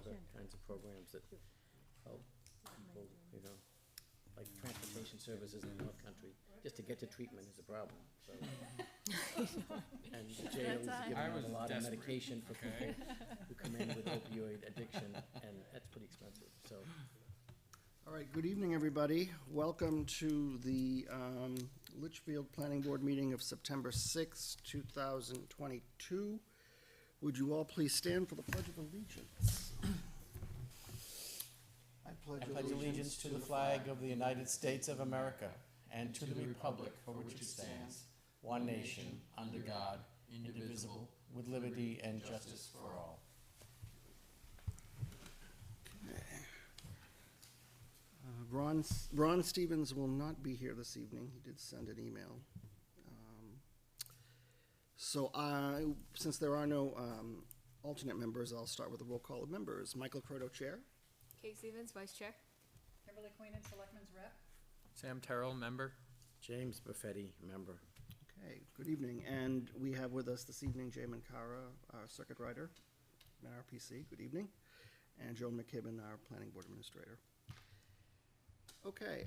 other kinds of programs that help people, like transportation services in the North Country. Just to get to treatment is a problem, so. And the jails give out a lot of medication for people who come in with opioid addiction, and that's pretty expensive, so. All right, good evening, everybody. Welcome to the Litchfield Planning Board meeting of September 6, 2022. Would you all please stand for the Pledge of Allegiance? I pledge allegiance to the flag of the United States of America and to the republic for which it stands, one nation, under God, indivisible, with liberty and justice for all. Ron Stevens will not be here this evening. He did send an email. Since there are no alternate members, I'll start with a roll call of members. Michael Croto, Chair. Kate Stevens, Vice Chair. Kimberly Queenan, Selectmen's Rep. Sam Terrell, member. James Buffetti, member. Okay, good evening. And we have with us this evening Jay Mankara, our Circuit Rider, RPC. Good evening. And Joan McKibben, our Planning Board Administrator. Okay,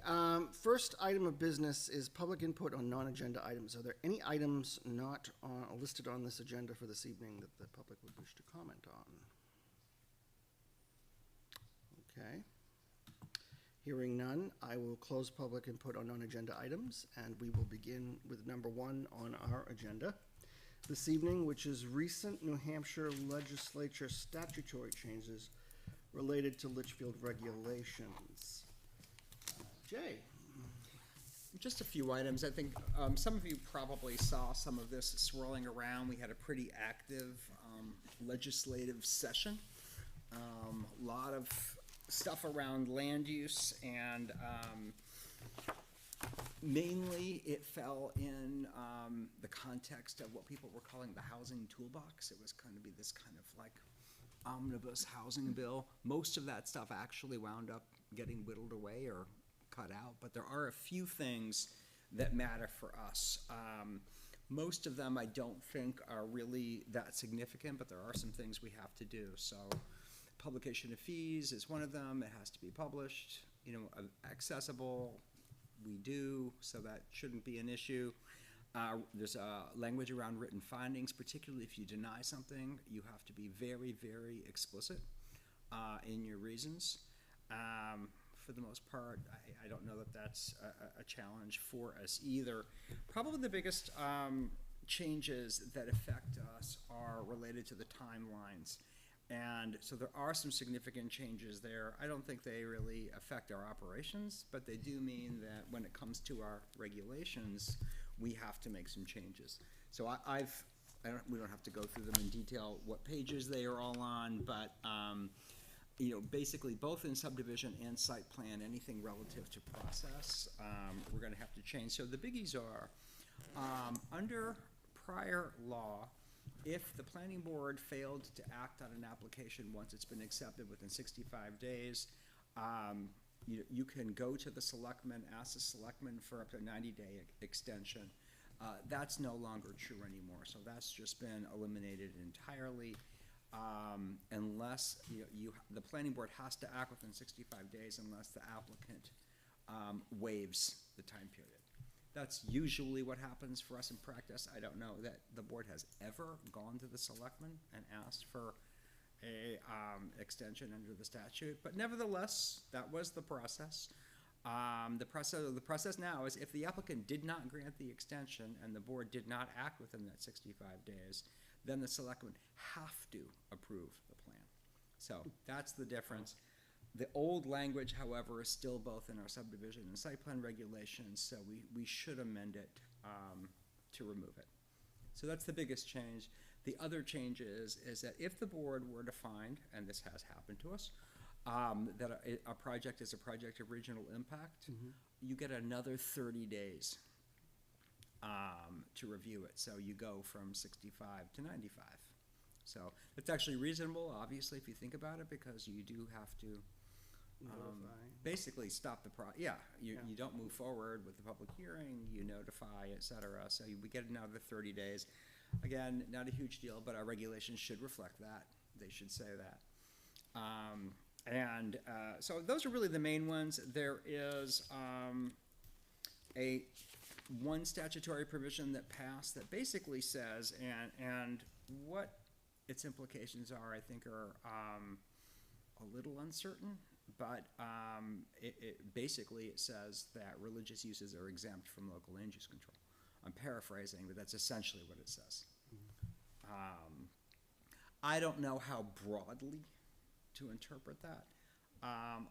first item of business is public input on non-agenda items. Are there any items not listed on this agenda for this evening that the public would wish to comment on? Okay. Hearing none, I will close public input on non-agenda items, and we will begin with number 1 on our agenda this evening, which is recent New Hampshire legislature statutory changes related to Litchfield regulations. Jay. Just a few items. I think some of you probably saw some of this swirling around. We had a pretty active legislative session. A lot of stuff around land use, and mainly it fell in the context of what people were calling the housing toolbox. It was going to be this kind of like omnibus housing bill. Most of that stuff actually wound up getting whittled away or cut out, but there are a few things that matter for us. Most of them I don't think are really that significant, but there are some things we have to do. So publication of fees is one of them. It has to be published, accessible. We do, so that shouldn't be an issue. There's language around written findings, particularly if you deny something, you have to be very, very explicit in your reasons. For the most part, I don't know that that's a challenge for us either. Probably the biggest changes that affect us are related to the timelines. And so there are some significant changes there. I don't think they really affect our operations, but they do mean that when it comes to our regulations, we have to make some changes. So we don't have to go through them in detail, what pages they are all on, but basically both in subdivision and site plan, anything relative to process, we're going to have to change. So the biggies are, under prior law, if the planning board failed to act on an application once it's been accepted within 65 days, you can go to the selectmen, ask the selectmen for up to a 90-day extension. That's no longer true anymore, so that's just been eliminated entirely. Unless the planning board has to act within 65 days unless the applicant waives the time period. That's usually what happens for us in practice. I don't know that the board has ever gone to the selectmen and asked for a extension under the statute, but nevertheless, that was the process. The process now is if the applicant did not grant the extension and the board did not act within that 65 days, then the selectmen have to approve the plan. So that's the difference. The old language, however, is still both in our subdivision and site plan regulations, so we should amend it to remove it. So that's the biggest change. The other change is that if the board were to find, and this has happened to us, that a project is a project of regional impact, you get another 30 days to review it. So you go from 65 to 95. So it's actually reasonable, obviously, if you think about it, because you do have to basically stop the you don't move forward with the public hearing, you notify, et cetera. So we get another 30 days. Again, not a huge deal, but our regulations should reflect that. They should say that. And so those are really the main ones. There is one statutory provision that passed that basically says, and what its implications are, I think, are a little uncertain, but it basically it says that religious uses are exempt from local land use control. I'm paraphrasing, but that's essentially what it says. I don't know how broadly to interpret that.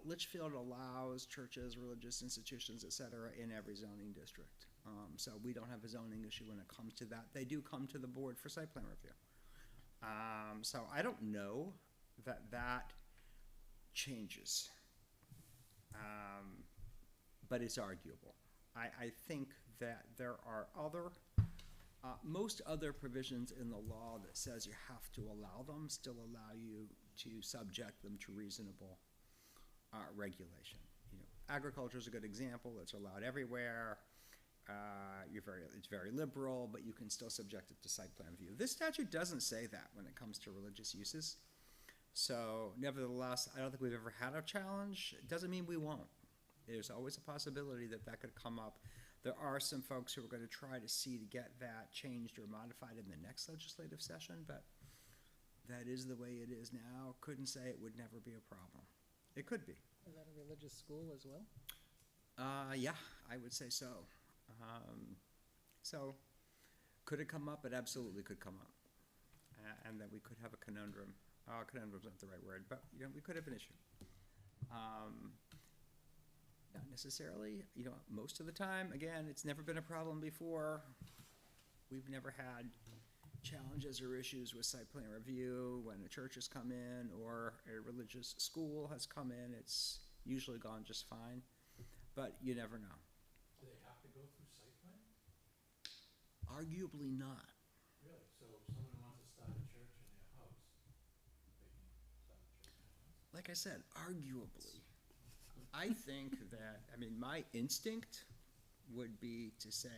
Litchfield allows churches, religious institutions, et cetera, in every zoning district. So we don't have a zoning issue when it comes to that. They do come to the board for site plan review. So I don't know that changes, but it's arguable. I think that there are most other provisions in the law that says you have to allow them still allow you to subject them to reasonable regulation. You know, agriculture is a good example. It's allowed everywhere. It's very liberal, but you can still subject it to site plan review. This statute doesn't say that when it comes to religious uses. So nevertheless, I don't think we've ever had a challenge. It doesn't mean we won't. There's always a possibility that that could come up. There are some folks who are going to try to see to get that changed or modified in the next legislative session, but that is the way it is now. Couldn't say it would never be a problem. It could be. Is that a religious school as well? Yeah, I would say so. So could it come up? It absolutely could come up. And that we could have a conundrum. Conundrum's not the right word, but you know, we could have an issue. Not necessarily, you know, most of the time, again, it's never been a problem before. We've never had challenges or issues with site plan review when a church has come in or a religious school has come in. It's usually gone just fine, but you never know. Do they have to go through site plan? Arguably not. Really? So if someone wants to start a church in their house, they can start a church in their house? Like I said, arguably. I think that, I mean, my instinct would be to say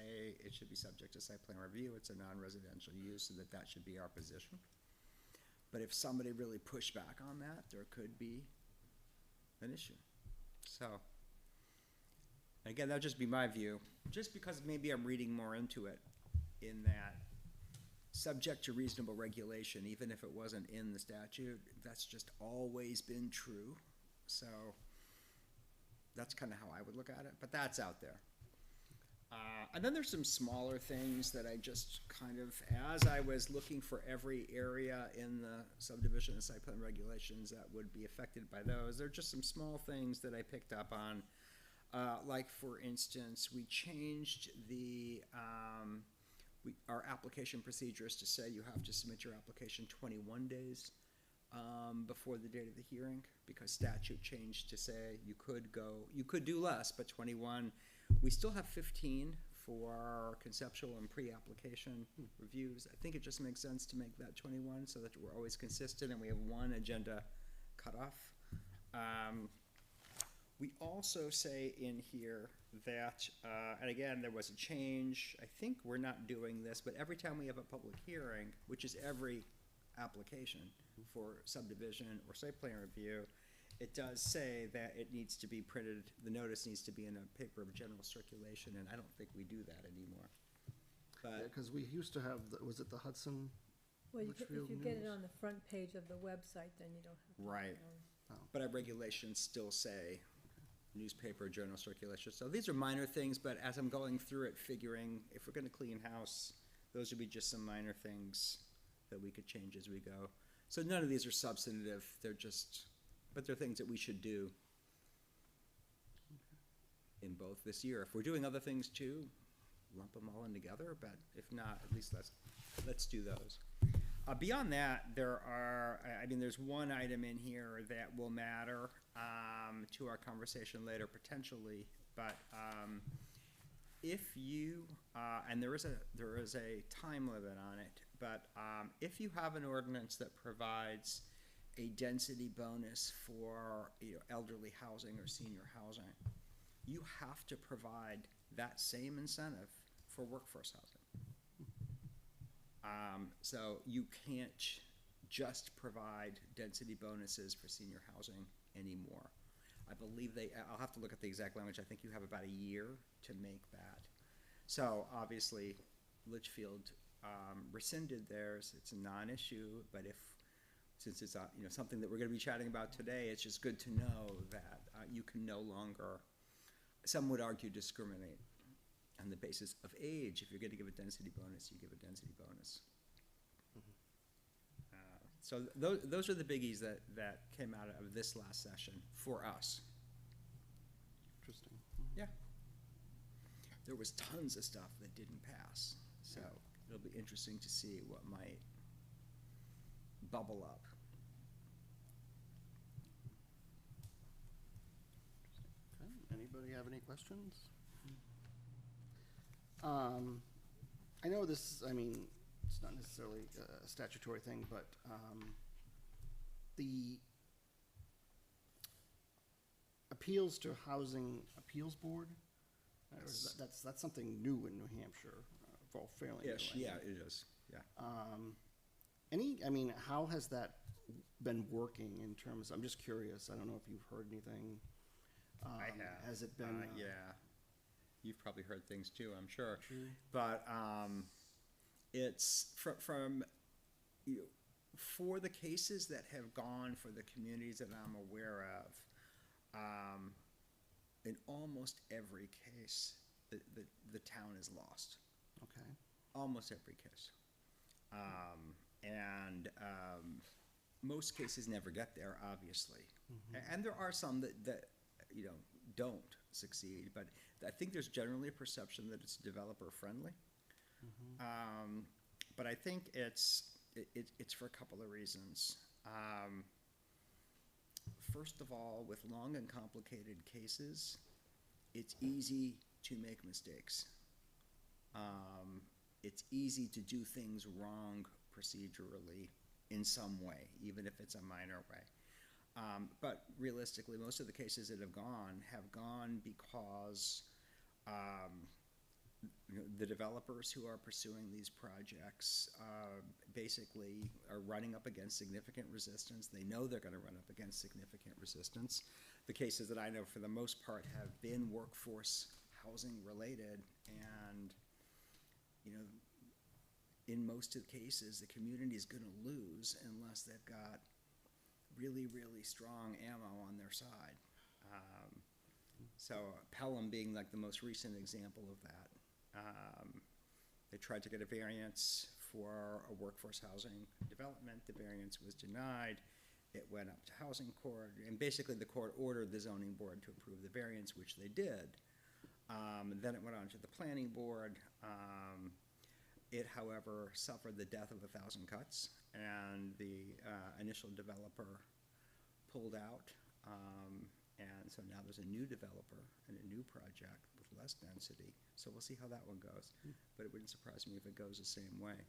it should be subject to site plan review. It's a non-residential use, and that should be our position. But if somebody really pushed back on that, there could be an issue. So, again, that would just be my view, just because maybe I'm reading more into it in that subject to reasonable regulation, even if it wasn't in the statute, that's just always been true. So that's kind of how I would look at it, but that's out there. And then there's some smaller things that I just kind of, as I was looking for every area in the subdivision and site plan regulations that would be affected by those, there are just some small things that I picked up on. Like, for instance, we changed our application procedures to say you have to submit your application 21 days before the date of the hearing, because statute changed to say you could do less, but 21. We still have 15 for conceptual and pre-application reviews. I think it just makes sense to make that 21 so that we're always consistent and we have one agenda cutoff. We also say in here that, and again, there was a change. I think we're not doing this, but every time we have a public hearing, which is every application for subdivision or site plan review, it does say that it needs to be printed, the notice needs to be in a paper of general circulation, and I don't think we do that anymore. But Because we used to have, was it the Hudson? Well, if Litchfield you get it News? on the front page of the website, then you don't have to. Right. But our regulations still say newspaper, journal circulation. So these are minor things, but as I'm going through it, figuring if we're gonna clean house, those would be just some minor things that we could change as we go. So none of these are substantive, but they're things that we should do in both this year. If we're doing other things too, lump them all in together, but if not, at least let's do those. Beyond that, there's one item in here that will matter to our conversation later potentially, but if you, and there is a time limit on it, but if you have an ordinance that provides a density bonus for elderly housing or senior housing, you have to provide that same incentive for workforce housing. So you can't just provide density bonuses for senior housing anymore. I believe I'll have to look at the exact language, I think you have about a year to make that. So obviously, Litchfield rescinded theirs, it's a non-issue, but since it's something that we're gonna be chatting about today, it's just good to know that you can no longer, some would argue, discriminate on the basis of age. If you're gonna give a density bonus, you give a density bonus. So those are the biggies that came out of this last session for us. Interesting. Yeah. There was tons of stuff that didn't pass, so it'll be interesting to see what might bubble up. Okay, anybody have any questions? I know this, it's not necessarily a statutory thing, but the appeals to housing appeals board, that's something new in New Hampshire, well, fairly new. Ish, yeah, it is, yeah. How has that been working in terms, I'm just curious, I don't know if you've heard anything. I have. Has it been? Yeah, you've probably heard things too, I'm sure. But it's from for the cases that have gone for the communities that I'm aware of, in almost every case, the town is lost. Okay. Almost every case. Most cases never get there, obviously. And there are some that don't succeed, but I think there's generally a perception that it's developer friendly. But I think it's for a couple of reasons. First of all, with long and complicated cases, it's easy to make mistakes. It's easy to do things wrong procedurally in some way, even if it's a minor way. But realistically, most of the cases that have gone because the developers who are pursuing these projects basically are running up against significant resistance. They know they're going to run up against significant resistance. The cases that I know for the most part have been workforce housing related, and in most of the cases the community is going to lose unless they've got really, really strong ammo on their side. So Pelham being like the most recent example of that. They tried to get a variance for a workforce housing development. The variance was denied. It went up to housing court, and basically the court ordered the zoning board to approve the variance, which they did. Then it went on to the planning board. It, however, suffered the death of 1,000 cuts, and the initial developer pulled out. And so now there's a new developer and a new project with less density. So we'll see how that one goes. But it wouldn't surprise me if it goes the same way.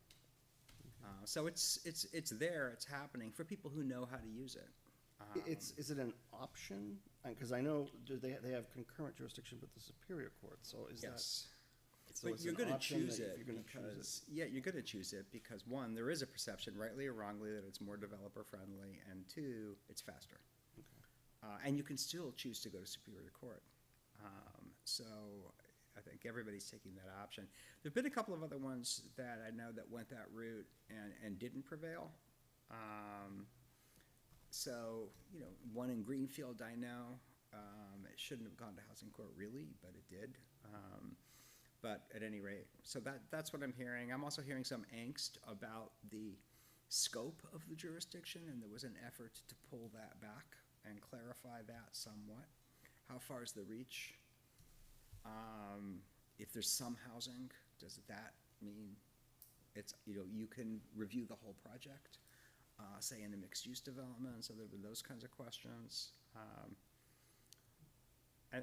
So it's there, it's happening for people who know how to use it. Is it an option? Because I know they have concurrent jurisdiction with the Superior Court, so is that? Yes. So But it's you're an going to option choose that it you're gonna choose because, yeah, you're going to choose it because, one, there is a perception, rightly or wrongly, that it's more developer friendly, and two, it's faster. And you can still choose to go to Superior Court. So I think everybody's taking that option. There've been a couple of other ones that I know that went that route and didn't prevail. So, one in Greenfield I know, it shouldn't have gone to housing court really, but it did. But at any rate, so that's what I'm hearing. I'm also hearing some angst about the scope of the jurisdiction, and there was an effort to pull that back and clarify that somewhat. How far is the reach? If there's some housing, does that mean it's, you can review the whole project, say in a mixed-use development? So there were those kinds of questions.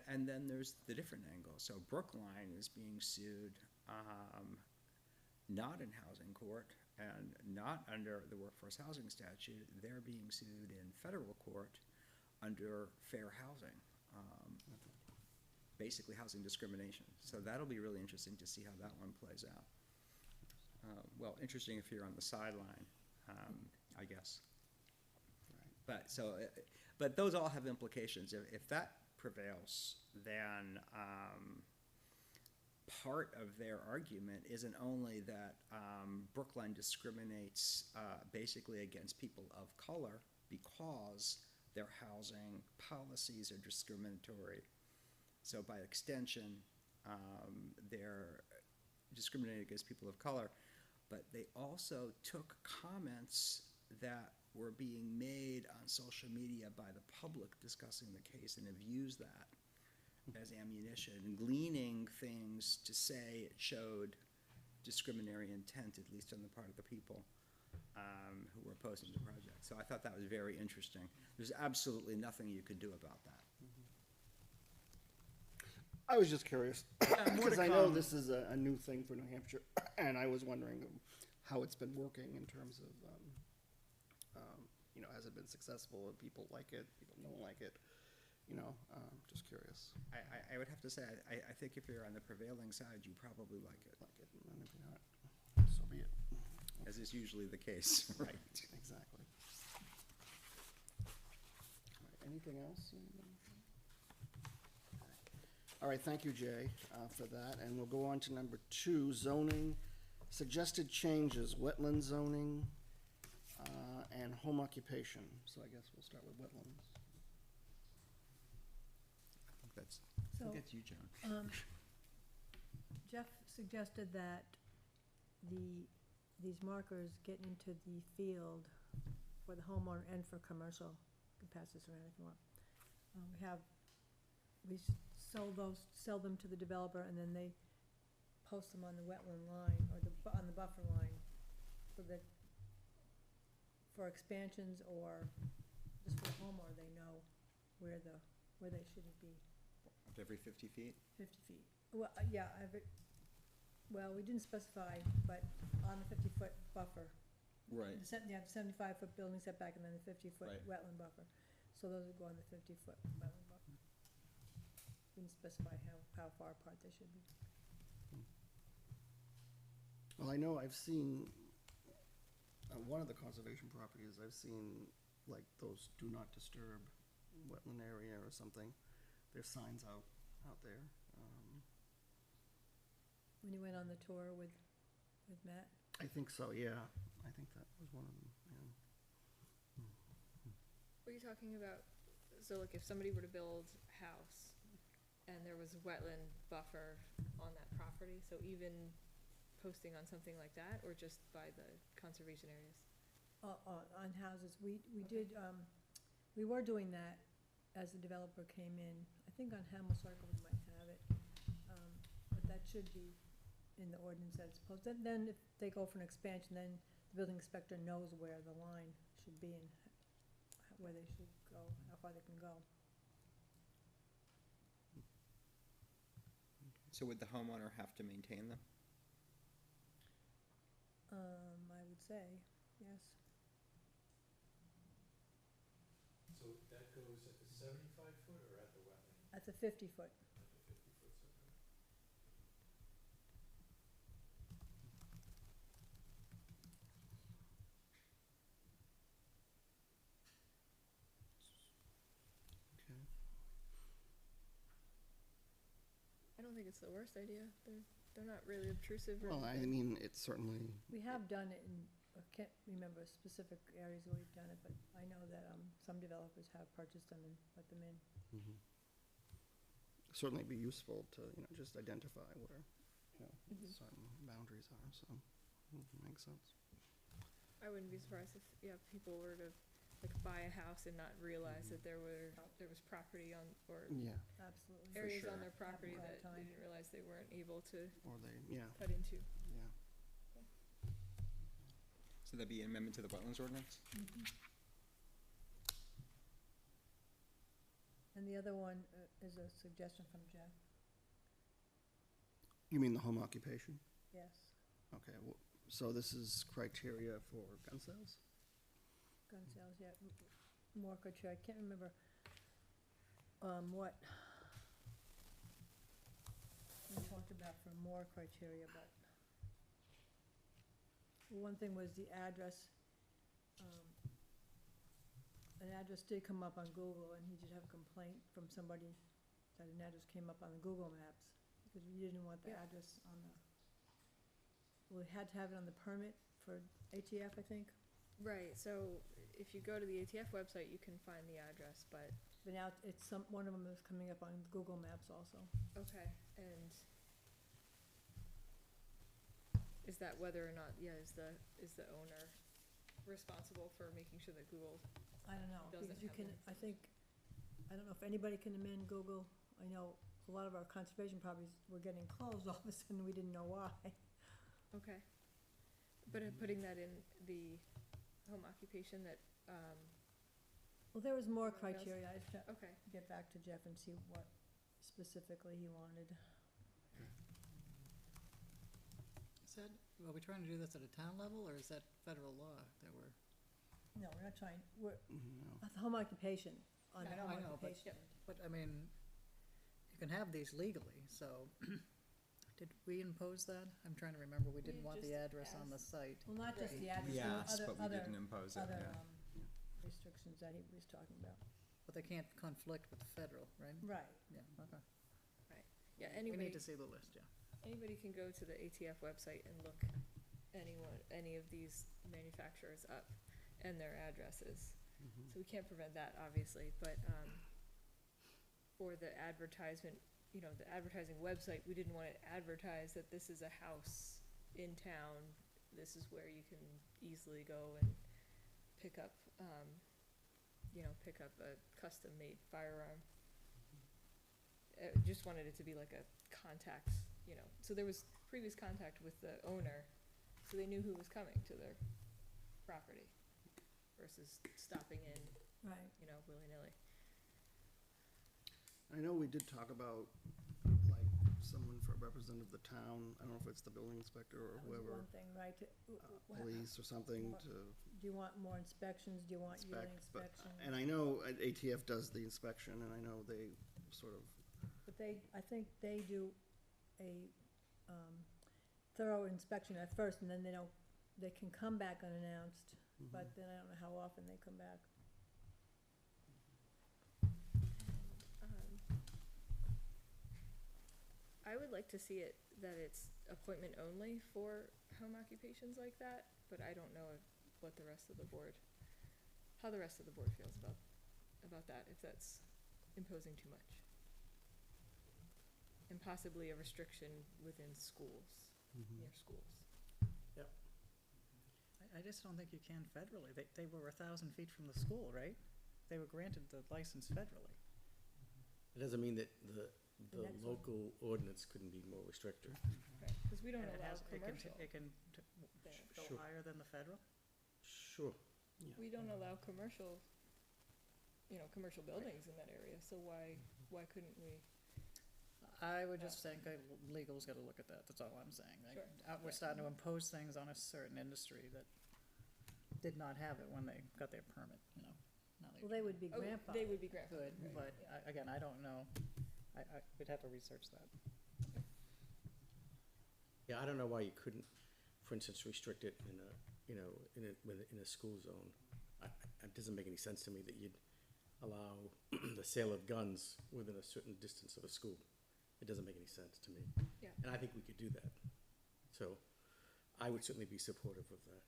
And then there's the different angle. So Brookline is being sued, not in housing court and not under the workforce housing statute. They're being sued in federal court under fair housing, basically housing discrimination. So that'll be really interesting to see how that one plays out. Well, interesting if you're on the sideline. I guess. Right. But those all have implications. If that prevails, then part of their argument isn't only that Brookline discriminates basically against people of color because their housing policies are discriminatory. So by extension, they're discriminating against people of color, but they also took comments that were being made on social media by the public discussing the case and have used that as ammunition, gleaning things to say it showed discriminatory intent, at least on the part of the people who were opposing the project. So I thought that was very interesting. There's absolutely nothing you could do about that. I was just curious, more because to I know come. this is a new thing for New Hampshire, and I was wondering how it's been working in terms of, has it been successful, and people like it, people don't like it, just curious. I would have to say, I think if you're on the prevailing side, you probably like it, Like it, and if not, so be it. as is usually the case, right? Exactly. All right, anything else? All right, thank you, Jay, for that, and we'll go on to number 2, zoning, suggested changes, wetland zoning, and home occupation. So I guess we'll start with wetlands. I think So, that's you, John. Jeff suggested that these markers get into the field for the homeowner and for commercial. You can pass this around if you want. We sell them to the developer, and then they post them on the wetland line, or on the buffer line, for expansions, or just for the homeowner, they know where they should be. Every 50 feet? 50 feet. Well, yeah, we didn't specify, but on the 50-foot buffer. Right. You have 75-foot building setback and then the 50-foot Right. wetland buffer. So those would go on the 50-foot wetland buffer. Didn't specify how far apart they should be. Well, I know I've seen, one of the conservation properties, I've seen like those do not disturb wetland area or something. There's signs out there. When you went on the tour with Matt? I think so, yeah. I think that was one of them, yeah. What are you talking about? So like if somebody were to build a house and there was a wetland buffer on that property, so even posting on something like that, or just by the conservation areas? On houses, we did, we were doing that as the developer came in. I think on Hamel Circle we might have it, but that should be in the ordinance that it's posted. Then if they go for an expansion, then the building inspector knows where the line should be and where they should go, how far they can go. So would the homeowner have to maintain them? I would say, yes. So that goes at the 75-foot or at the wetland? At the 50-foot. At the 50-foot setback? Okay. I don't think it's the worst idea. They're not really obtrusive or Well, I anything. mean, it's certainly, We have done it in, I can't remember specific areas where we've done it, but I know that some developers have purchased them and let them in. certainly be useful to, just identify where, Mhm. certain boundaries are, so, makes sense. I wouldn't be surprised if, people were to like buy a house and not realize that there was property on, or Yeah, Absolutely. areas sure. on their property Happen all that the they time. didn't realize they weren't able to or they, yeah, cut into. yeah. So that'd be an amendment to the wetlands ordinance? And the other one is a suggestion from Jeff, You mean the home occupation? yes. Okay, so this is criteria for gun sales? Gun sales, yeah, more criteria, I can't remember, what we talked about for more criteria, but one thing was the address an address did come up on Google, and he did have a complaint from somebody that an address came up on the Google Maps, because we didn't want the Yeah. address on the, we had to have it on the permit for ATF, I think, Right, so if you go to the ATF website, you can find the address, but, but now it's one of them is coming up on Google Maps also. okay, and is that whether or not, is the owner responsible for making sure that Google, I don't know, Doesn't because you have can, one. I don't know if anybody can amend Google. I know a lot of our conservation properties were getting closed all of a sudden, we didn't know why. okay. But putting that in the home occupation that, Well, there was more Everyone does? criteria, I'd have to okay, get back to Jeff and see what specifically he wanted. Is that, are we trying to do this at a town level, or is that federal law that we're? No, we're not trying, we're, No. at the home occupation, on the I know, home I know, but- occupation. But, I mean, you can have these legally, so, did we impose that? I'm trying to remember, we didn't We want the just address on the site. Well, not just the We address, there were asked, but we other, didn't impose it, other, yeah. restrictions that he was talking about. But they can't conflict with the federal, right? Right, Yeah, okay. yeah, We anybody, need to see the list, yeah. anybody can go to the ATF website and look any of these manufacturers up and their addresses. Mhm. So we can't prevent that, obviously, but, for the advertisement, the advertising website, we didn't wanna advertise that this is a house in town, this is where you can easily go and pick up, pick up a custom-made firearm. Just wanted it to be like a contact, so there was previous contact with the owner, so they knew who was coming to their property versus stopping in, right. willy-nilly. I know we did talk about, like, someone for representative of the town, I don't know if it's the building inspector or That was whoever, one thing, right, police or something What- to do you want more inspections, do you want yearly inspect, but, inspections? and I know ATF does the inspection, and I know they sort of, But I think they do a, thorough inspection at first, and then they can come back unannounced, but then I don't know how often they come back. I would like to see it, that it's appointment only for home occupations like that, but I don't know what the rest of the board, how the rest of the board feels about that, if that's imposing too much. And possibly a restriction within schools, near schools. I just don't think you can federally. They were 1,000 feet from the school, right? They were granted the license federally. It doesn't mean that the next one. local ordinance couldn't be more restrictive. Right, cause we don't And it allow has, commercial, it can there. go Sure. higher than the federal? Sure. We don't allow commercial, commercial buildings in that area, so why couldn't we? I would just think legal's gotta look at that, that's all I'm saying. Like, Sure. we're starting to impose things on a certain industry that did not have it when they got their permit, Now Well, they would be Oh, grandfathered. they would be grandfathered, could, right, but again, I don't know. We'd have to research that. Yeah, I don't know why you couldn't, for instance, restrict it in a school zone. It doesn't make any sense to me that you'd allow the sale of guns within a certain distance of a school. It doesn't make any sense to me. Yeah. And I think we could do that. So I would certainly be supportive of that.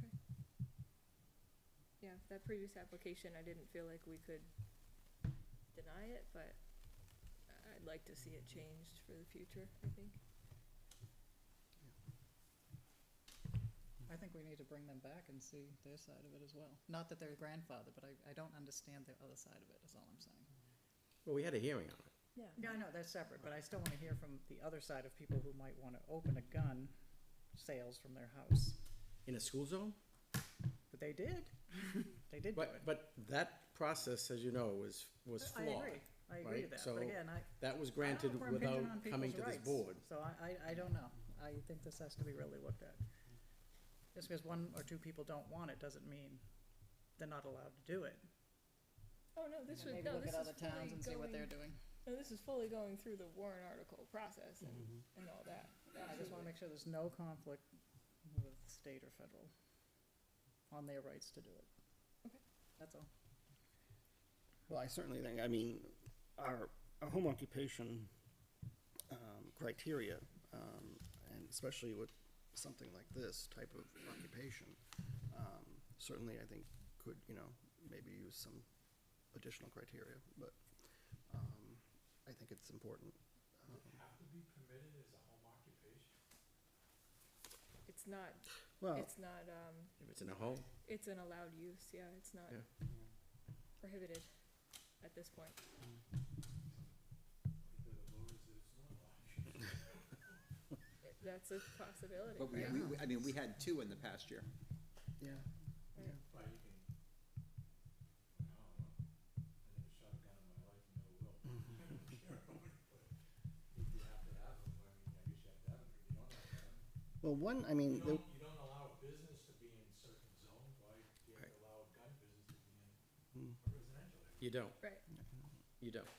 Okay. Yeah, that previous application, I didn't feel like we could deny it, but I'd like to see it changed for the future, I think. I think we need to bring them back and see their side of it as well. Not that they're grandfathered, but I don't understand the other side of it, is all I'm saying. Well, we had a hearing on it. Yeah. Yeah, I know, that's separate, but I still wanna hear from the other side of people who might wanna open a gun sales from their house. In a school zone? But they did. They did do it. But that process, as you know, was I flawed. agree. I agree right? with that, So but again, That was I don't granted know if we're impinging without on coming to people's this rights. board. So I don't know. I think this has to be really looked at. Just because one or two people don't want it doesn't mean they're not allowed to do it. Oh, no, this was, Maybe no, look this at is other towns fully and see what they're going, doing. no, this is fully going through the warrant article process and all that. I just wanna make sure there's no conflict with state or federal. on their rights to do it. Okay. That's all. Well, I certainly think, I mean, our home occupation criteria, and especially with something like this type of occupation, certainly I think could, you know, maybe use some additional criteria, but I think it's important. Have to be permitted as a home occupation? It's not, Well, it's not, If it's in a home, it's an allowed use, yeah, it's not Yeah. prohibited at this point. That's a possibility, But right? I mean, we had two in the past year. yeah, Right. But you can, I don't know, I never shot a gun in my life, never will. If you have to have them, I mean, I guess you have to have them, if you don't have to have them. well, one, I mean, You don't allow a business to be in certain zones, why do you have to allow a gun business to be in a residential area? you don't, Right, you don't.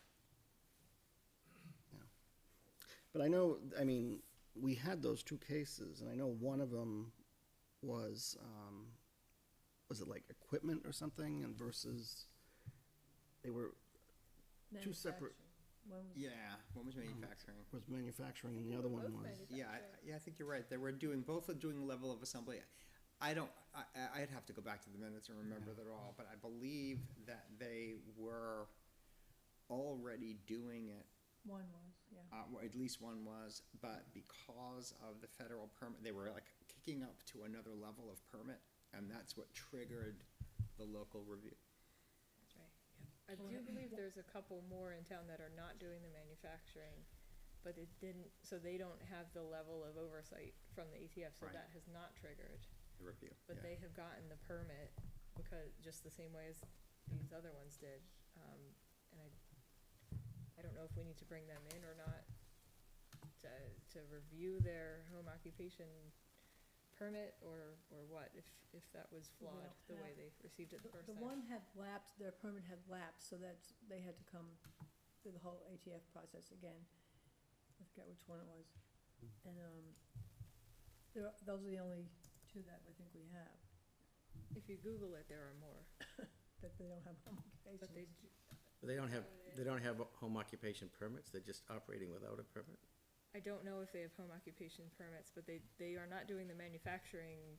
but I know, I mean, we had those two cases, and I know one of them was it like equipment or something, and versus, they were, Two separate- Manufacturing. One was. Yeah, one was manufacturing. was manufacturing, and the other one both was, manufacturing. Yeah, I think you're right. They were both are doing level of assembly. I'd have to go back to the minutes and remember that all, but I believe that they were already doing it, One was, yeah. or at least one was, but because of the federal permit, they were like kicking up to another level of permit, and that's what triggered the local review. that's right, yep. I do believe there's a couple more in town that are not doing the manufacturing, but it didn't, so they don't have the level of oversight from the ATF, so Right. that has not triggered. The review, But yeah. they have gotten the permit because, just the same way as these other ones did. And I don't know if we need to bring them in or not to review their home occupation permit or what, if that was Well, they flawed, don't the way have- they received it the first The time. one had lapsed, their permit had lapsed, so that's, they had to come through the whole ATF process again. I forget which one it was. And, those are the only two that I think we have, If you Google it, there are more, that they don't have home but they occupations. do, But they don't have home occupation permits, they're just operating without a permit? I don't know if they have home occupation permits, but they are not doing the manufacturing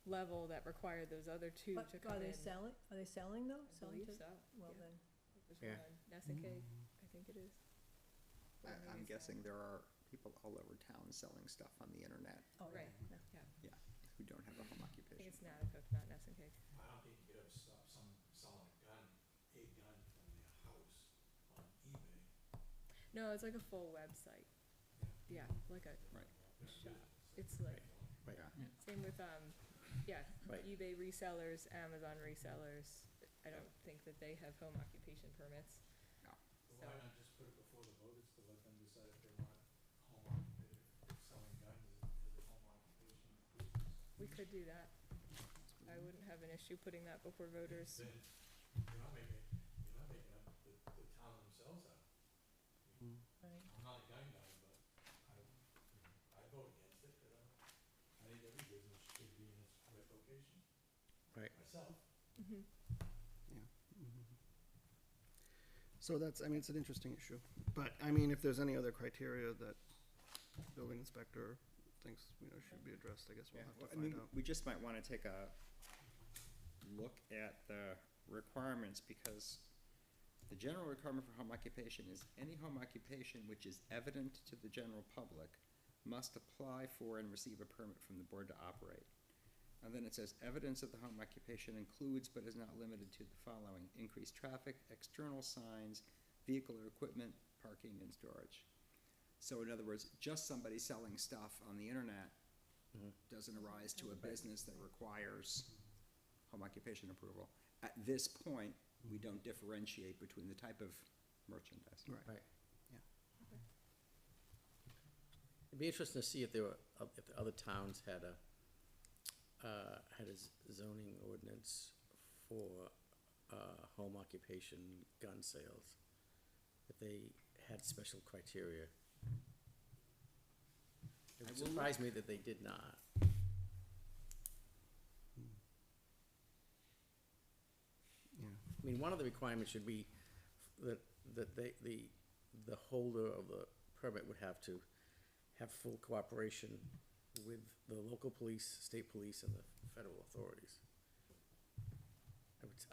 level that required those other two But to come in. are they selling though? I Selling believe to- so, Well, yeah. then, There's Yeah. one on Nessun I think it is. Or maybe I'm it's guessing there are people all over town selling stuff on the internet, oh, yeah, Right. yeah. who don't have a home I occupation. think it's Natticook, not Nessun. I don't think you could ever stop someone selling a gun from their house on eBay. No, it's like a full website. Yeah, like a Right. shop. It's like, Right. Yeah. same with, yeah, Right. eBay resellers, Amazon resellers. I don't think that they have home occupation permits. No. But why not just put it before the voters to let them decide if they want home occupation, if selling guns is a home occupation business? We could do that. I wouldn't have an issue putting that before voters. Then you're not making up the town themselves out. Right. I'm not a gun guy, but I vote against it, because I think every business should be in its correct location. Right. Myself. Mhm. so that's, I mean, it's an interesting issue. But, I mean, if there's any other criteria that building inspector thinks, you know, should be addressed, I guess we'll Yeah, have well, to I mean, find out. we just might wanna take a look at the requirements, because the general requirement for home occupation is any home occupation which is evident to the general public must apply for and receive a permit from the board to operate. And then it says, evidence of the home occupation includes but is not limited to the following: increased traffic, external signs, vehicle or equipment, parking and storage. So in other words, just somebody selling stuff on the internet doesn't arise to a business that requires home occupation approval. At this point, we don't differentiate between the type of merchandise. Right. Right. It'd be interesting to see if there were, if the other towns had a zoning ordinance for, home occupation gun sales. If they had special criteria. It I would will surprise me that they did not. I mean, one of the requirements should be that the holder of the permit would have to have full cooperation with the local police, state police, and the federal authorities.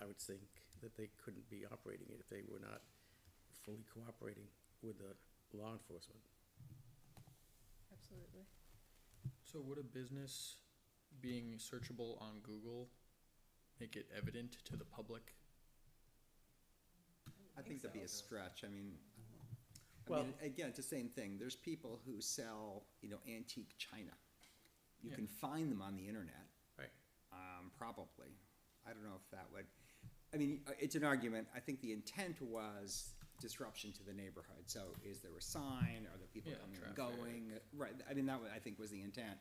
I would think that they couldn't be operating it if they were not fully cooperating with the law enforcement. Absolutely. So would a business being searchable on Google make it evident to the public? I think that'd be a stretch, I mean, Well- again, it's the same thing, there's people who sell, antique china. You Yeah. can find them on the internet. Right. Probably, I don't know if that would, it's an argument, I think the intent was disruption to the neighborhood, so is there a sign, are there people Yeah, coming and traffic. going? Right, that I think was the intent.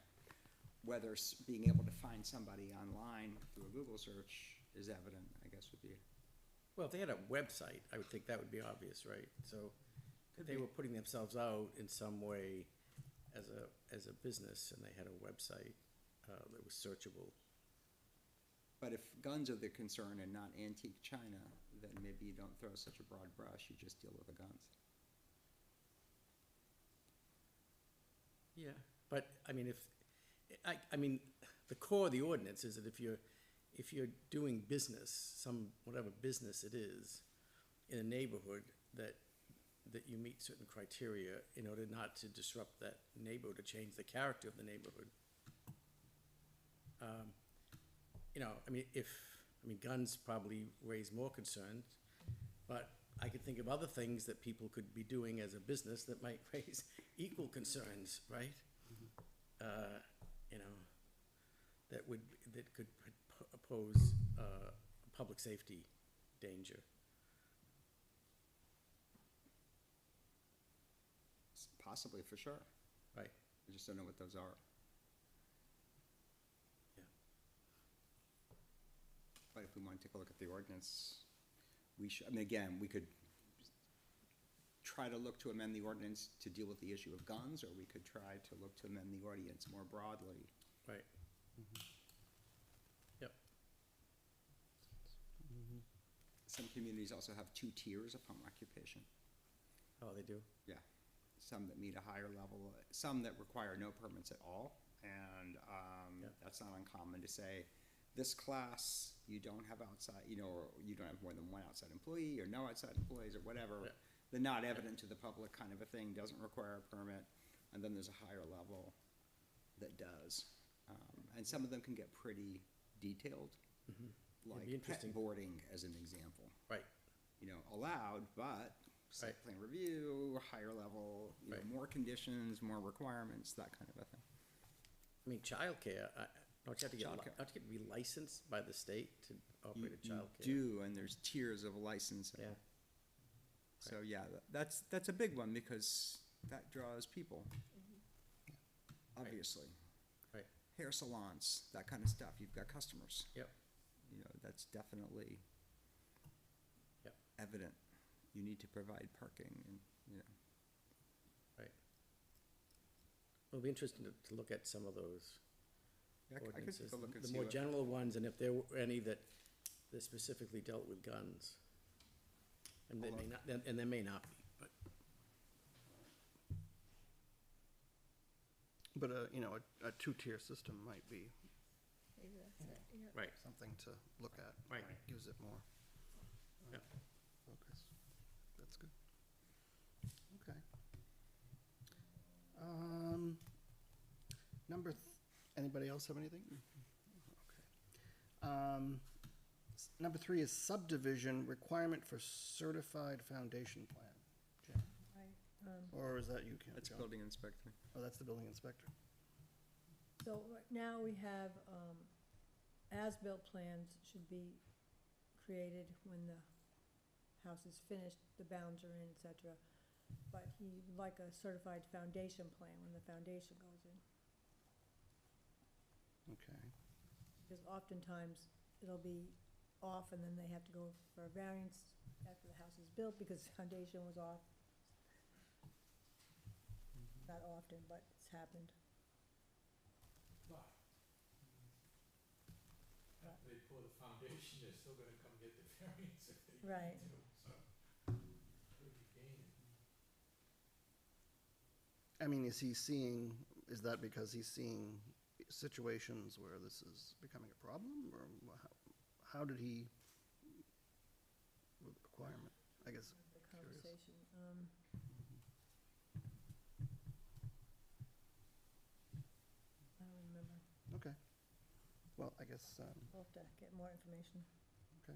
Whether being able to find somebody online through a Google search is evident, I guess would be. Well, if they had a website, I would think that would be obvious, right? So if they were putting themselves out in some way as a business and they had a website that was searchable. But if guns are the concern and not antique china, then maybe you don't throw such a broad brush, you just deal with the guns. Yeah. But, the core of the ordinance is that if you're doing business, whatever business it is, in a neighborhood, that you meet certain criteria in order not to disrupt that neighborhood, to change the character of the neighborhood. Guns probably raise more concerns, but I could think of other things that people could be doing as a business that might raise equal concerns, right? That could pose public safety danger. Possibly, for sure. Right. I just don't know what those are. Yeah. But if we want to take a look at the ordinance, we should, again, we could try to look to amend the ordinance to deal with the issue of guns, or we could try to look to amend the ordinance more broadly. Right. Yep. Some communities also have 2 tiers of home occupation. Oh, they do? Yeah, some that meet a higher level, some that require no permits at all, and Yeah. that's not uncommon to say, this class, you don't have outside, or you don't have more than one outside employee, or no outside employees, or whatever. Yeah. The not evident to the public kind of a thing doesn't require a permit, and then there's a higher level that does. And some of them can get pretty detailed, It'd be like interesting. pet boarding as an example. Right. Allowed, but site Right. plan review, higher level, Right. more conditions, more requirements, that kind of a thing. Childcare, don't you have to Childcare. don't you have to be licensed by the state to operate a You childcare? do, and there's tiers of licensing. Yeah. So, yeah, that's a big one, because that draws people, obviously. Right. Hair salons, that kind of stuff, you've got customers. Yep. That's definitely Yep. evident. You need to provide parking and, Right. It'll be interesting to look at some of those Yeah, I could ordinances. take a look and The see more what. general ones, and if there were any that specifically dealt with guns. And they Hold may on. not, and there may not be, but, But a 2-tier system might be Maybe that's it, yeah. right. something to look at. Right. Gives it more Yep. focus. That's good. Okay. Anybody else have anything? Okay. Number 3 is subdivision requirement for certified foundation plan. Jan, or is that you, Ken? That's John? building inspector. Oh, that's the building inspector. So right now we have, as-built plans should be created when the house is finished, the bounds are in, et cetera. But he would like a certified foundation plan when the foundation goes in. Okay. Because oftentimes it'll be off and then they have to go for a variance after the house is built because the foundation was off. Not often, but it's happened. They pour the foundation, they're still gonna come get the variance if they Right. need to, so. What are you gaining? I mean, is that because he's seeing situations where this is becoming a problem, or how did he, with the requirement, I guess? The conversation, I don't remember. Okay. Well, I guess, We'll have to get more information. I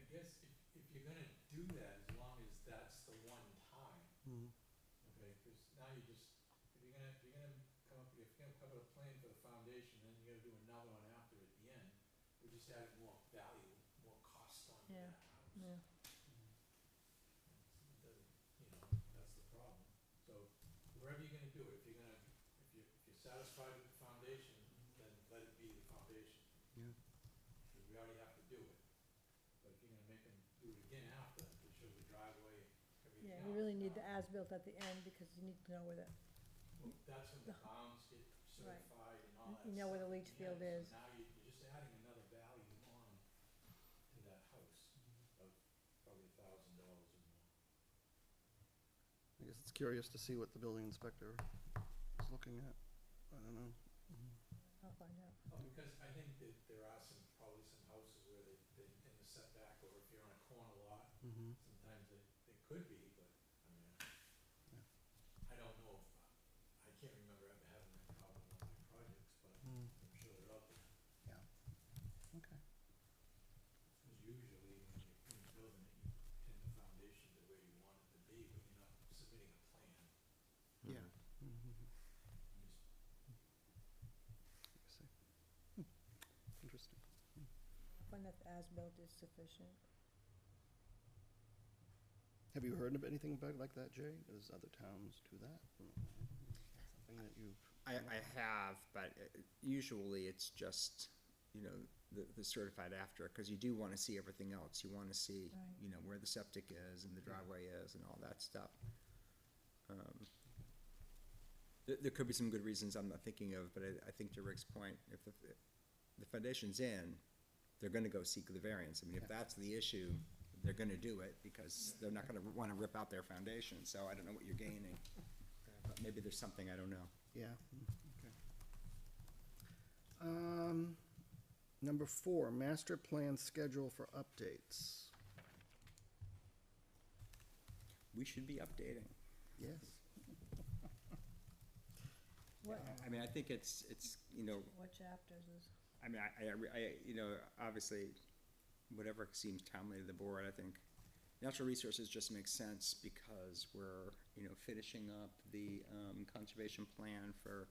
guess if you're gonna do that, as long as that's the one time, mhm, okay, cause now you just, if you're gonna come up with a plan for the foundation, then you gotta do another one after at the end, we're just adding more value, more cost onto Yeah. that house. Yeah. It doesn't, that's the problem. So wherever you're gonna do it, if you're satisfied with the foundation, then let it be the foundation. Yeah. Cause we already have to do it. But if you're gonna make them do it again after, to show the driveway, everything Yeah, else. you really need the as-built at the end, because you need to know where Well, that's when the bounds get certified and all that. you know where the stuff. Litchfield Yeah, is. so now you're just adding another value on to that house of probably $1,000 or more. I guess it's curious to see what the building inspector is looking at. I don't know. I'll find out. Oh, because I think that there are probably some houses where they in the setback, or if you're on a corner lot, Mhm. sometimes it could be, but, I mean, Yeah. I don't know if, I can't remember ever having that problem on my projects, but Mm. I'm sure they're out there. Okay. Because usually when you're building it, you pin the foundation to where you want it to be, but you're not submitting a plan. Yeah. Mhm. You just I see. Interesting. I'll find that the as-built is sufficient. Have you heard of anything about like that, Jay? Does other towns do that? Something that you've. I have, but usually it's just, the certified after, because you do want to see everything else. You want to see, Right. where the septic is and the driveway is and all that stuff. There could be some good reasons I'm not thinking of, but I think to Rick's point, if the foundation's in, they're gonna go seek the variance. I mean, if Yeah. that's the issue, they're gonna do it, because they're not gonna wanna rip out their foundation, so I don't know what you're gaining. But maybe there's something I don't know. Yeah, okay. Number 4, master plan schedule for updates. We should be updating. Yes. What, I mean, I think it's, what chapters is? I mean, obviously, whatever seems timely to the board, I think natural resources just makes sense because we're, finishing up the, conservation plan for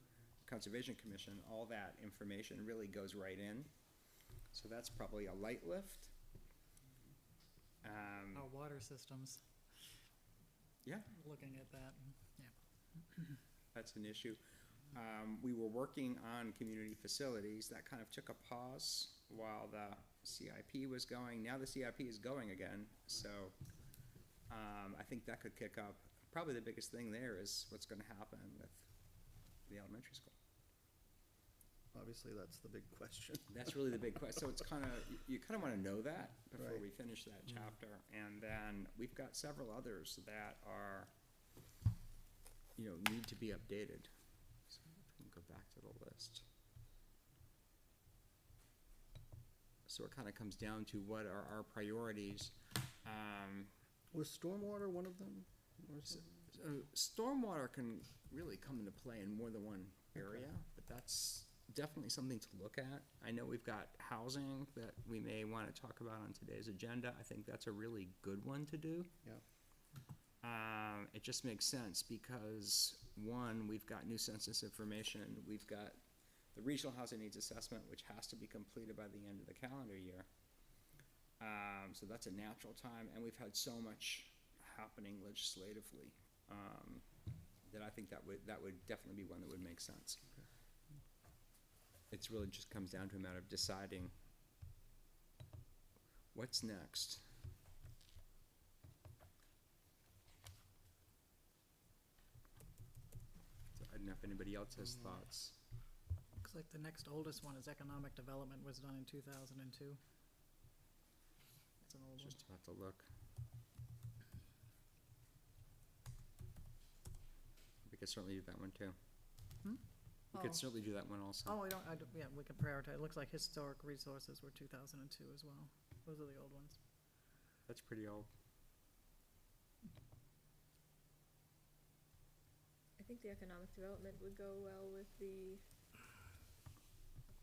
Conservation Commission. All that information really goes right in, so that's probably a light lift. Water systems, Yeah, looking at that, yeah. that's an issue. We were working on community facilities. That kind of took a pause while the CIP was going. Now the CIP is going again, so I think that could kick up. Probably the biggest thing there is what's gonna happen with the elementary school. Obviously, that's the big question. That's really the big question. So it's you kinda wanna know that before Right. we finish that chapter. And then we've got several others that are, need to be updated. So if we can go back to the list. So it kinda comes down to what are our priorities. Was stormwater one of them? Or something? Stormwater can really come into play in more than one area, but that's definitely something to look at. I know we've got housing that we may wanna talk about on today's agenda. I think that's a really good one to do. Yeah. It just makes sense because, one, we've got new census information, we've got the regional housing needs assessment, which has to be completed by the end of the calendar year. So that's a natural time, and we've had so much happening legislatively, that I think that would definitely be one that would make sense. Okay. It's really just comes down to a matter of deciding what's next. So I don't know if anybody else has thoughts. Because like the next oldest one is economic development, was done in 2002. It's an old one. Just have to look. We could certainly do that one too. We Oh. could certainly do that one also. Oh, yeah, we can prioritize. It looks like historic resources were 2002 as well. Those are the old ones. That's pretty old. I think the economic development would go well with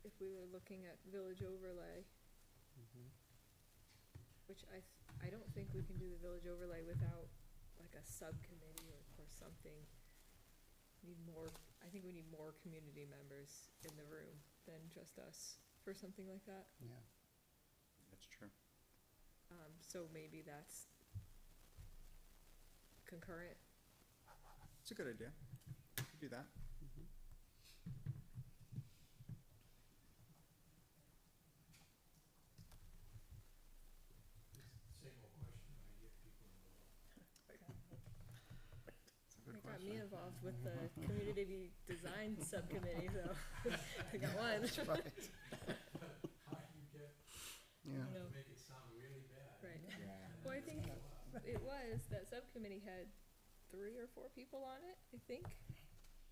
if we were looking at village overlay, which I don't think we can do the village overlay without like a subcommittee or something. I think we need more community members in the room than just us for something like that. Yeah. That's true. So maybe that's concurrent. It's a good idea. We could do that. Same old question, how you get people involved. It got me involved with the community design subcommittee, so I got one. Right. How do you get, Yeah. No. make it sound really bad? Right. Yeah. Well, I think that subcommittee had 3 or 4 people on it, I think.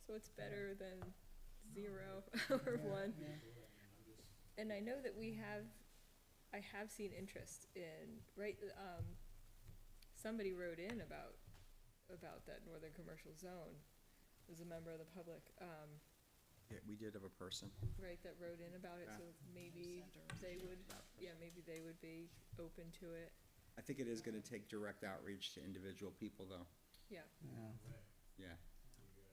So it's better than 0 or 1. And I know that I have seen interest in, right, somebody wrote in about that northern commercial zone. It was a member of the public, Yeah, we did have a person. right, that wrote in about it, Yeah. so maybe they would be open to it, I think it is gonna take direct outreach to individual people though. yeah. Yeah. Right, Yeah, you gotta go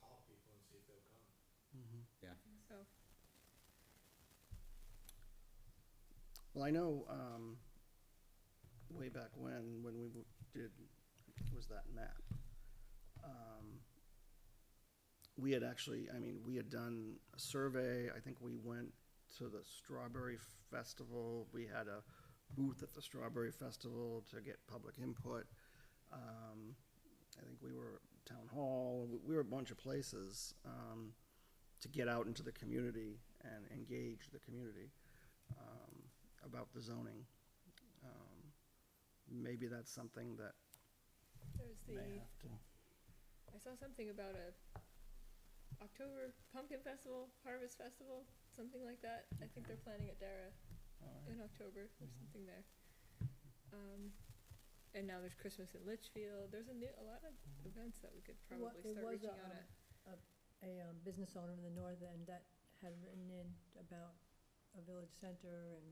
call people and see if they'll come. yeah. So, Well, I know, way back when we did, was that map, we had actually, we had done a survey. I think we went to the Strawberry Festival. We had a booth at the Strawberry Festival to get public input. I think we were at Town Hall. We were a bunch of places, to get out into the community and engage the community, about the zoning. Maybe that's something that there's may have to. I saw something about a October Pumpkin Festival, Harvest Festival, something like that. I think they're planning at Dara in October. There's something there. And now there's Christmas in Litchfield. There's a lot of events that we could probably There start was reaching out at. a business owner in the north end that had written in about a village center and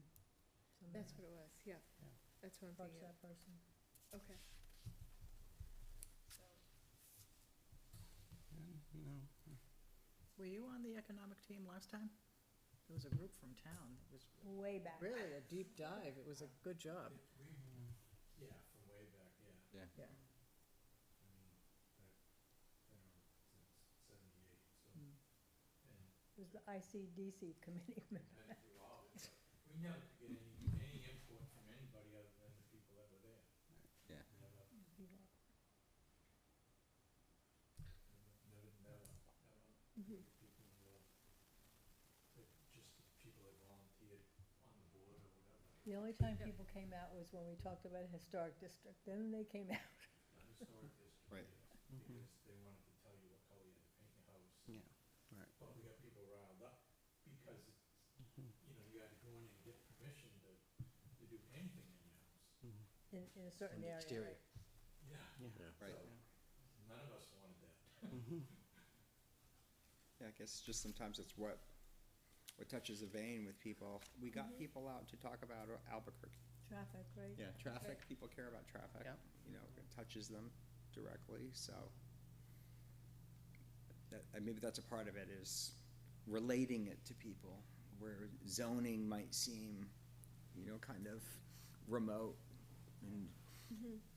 some. That's what it was, yeah. Yeah. That's what I'm Approach thinking of. that person. Okay. So, Were you on the economic team last time? There was a group from town. It was Way back. really a deep dive. It was a good job. Yeah, from way back, yeah. Yeah. Yeah. I mean, I've been on since 78, so, Mm. and It was the ICDC committee. been through all of it, but we never could get any input from anybody other than the people that were there. Yeah. Never, mhm. people involved. But just people that volunteered on the board or whatever. The only time Yep. people came out was when we talked about a historic district, then they came out. Not historic district, Right. yes, because they wanted to tell you what color you had to paint your house. Yeah, right. But we got people riled up because, you had to go in and get permission to do anything in your house. In a certain the area. exterior. Yeah. Right. So, none of us wanted that. Yeah, I guess just sometimes it's what touches a vein with people. We got people out to talk about Albuquerque. Traffic, right? Yeah, traffic, people care about traffic. Yeah. It touches them directly, so. Maybe that's a part of it, is relating it to people, where zoning might seem, kind of remote and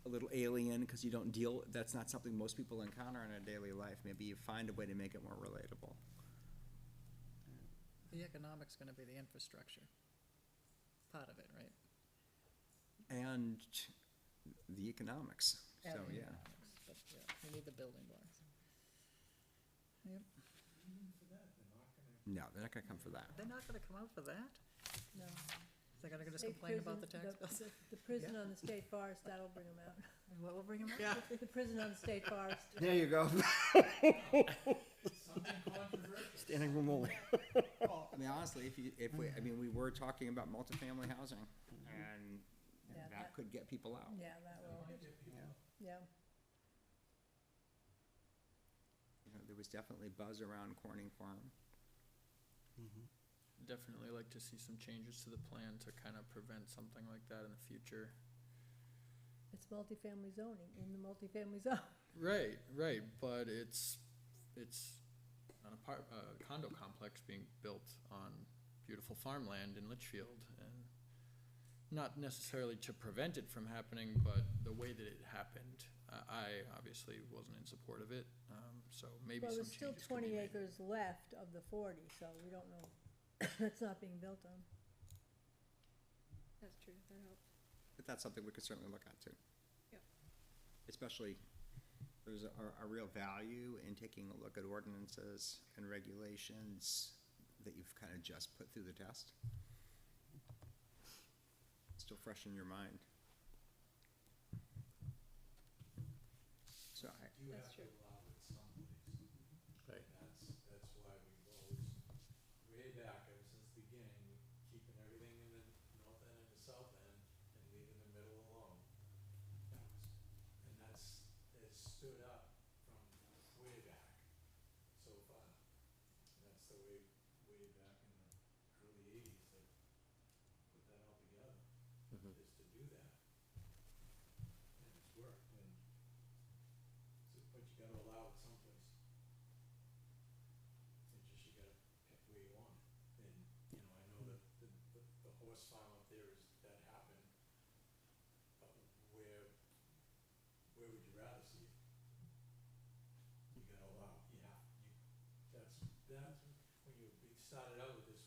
a little alien, because you don't that's not something most people encounter in a daily life. Maybe you find a way to make it more relatable. The economic's gonna be the infrastructure part of it, right? And the economics, so, And the yeah. economics, but, yeah, we need the building blocks. Yep. Even for that, they're not No, they're not gonna come for that. They're not gonna come out for that? No. They're gonna just State complain about the prison- tax bills? The prison on the state forest, that'll bring them out. What will bring them out? Yeah. The prison on the state forest. There you go. Something controversial. Standing room only. Well, I mean, honestly, we were talking about multifamily housing, and Yeah, that that- could get people out. Yeah, that will, Might get people out. yeah. You know, there was definitely buzz around Corning Farm. Definitely like to see some changes to the plan to kind of prevent something like that in the future. It's multifamily zoning, in the multifamily zone. Right, but it's an condo complex being built on beautiful farmland in Litchfield, and not necessarily to prevent it from happening, but the way that it happened, I obviously wasn't in support of it, so maybe Well, some there's still changes could be 20 made. acres left of the 40, so we don't know. It's not being built on. That's true, that helps. But that's something we could certainly look at too. Yep. Especially, there's a real value in taking a look at ordinances and regulations that you've kind of just put through the test. Still fresh in your mind. So I, You That's have to true. allow it someplace. Right. That's why we've always, way back, ever since the beginning, keeping everything in the north end and the south end and leaving the middle alone. That was, and that's, it stood up from way back so far. And that's the way back in the early eighties that put that all together, Mhm. is to do that. And it's worked, and, but you gotta allow it someplace. It's just you gotta pick where you want it. And, you know, I know that the horse farm up there is, that happened, but where would you rather see it? You gotta allow, that's, when you started out with this,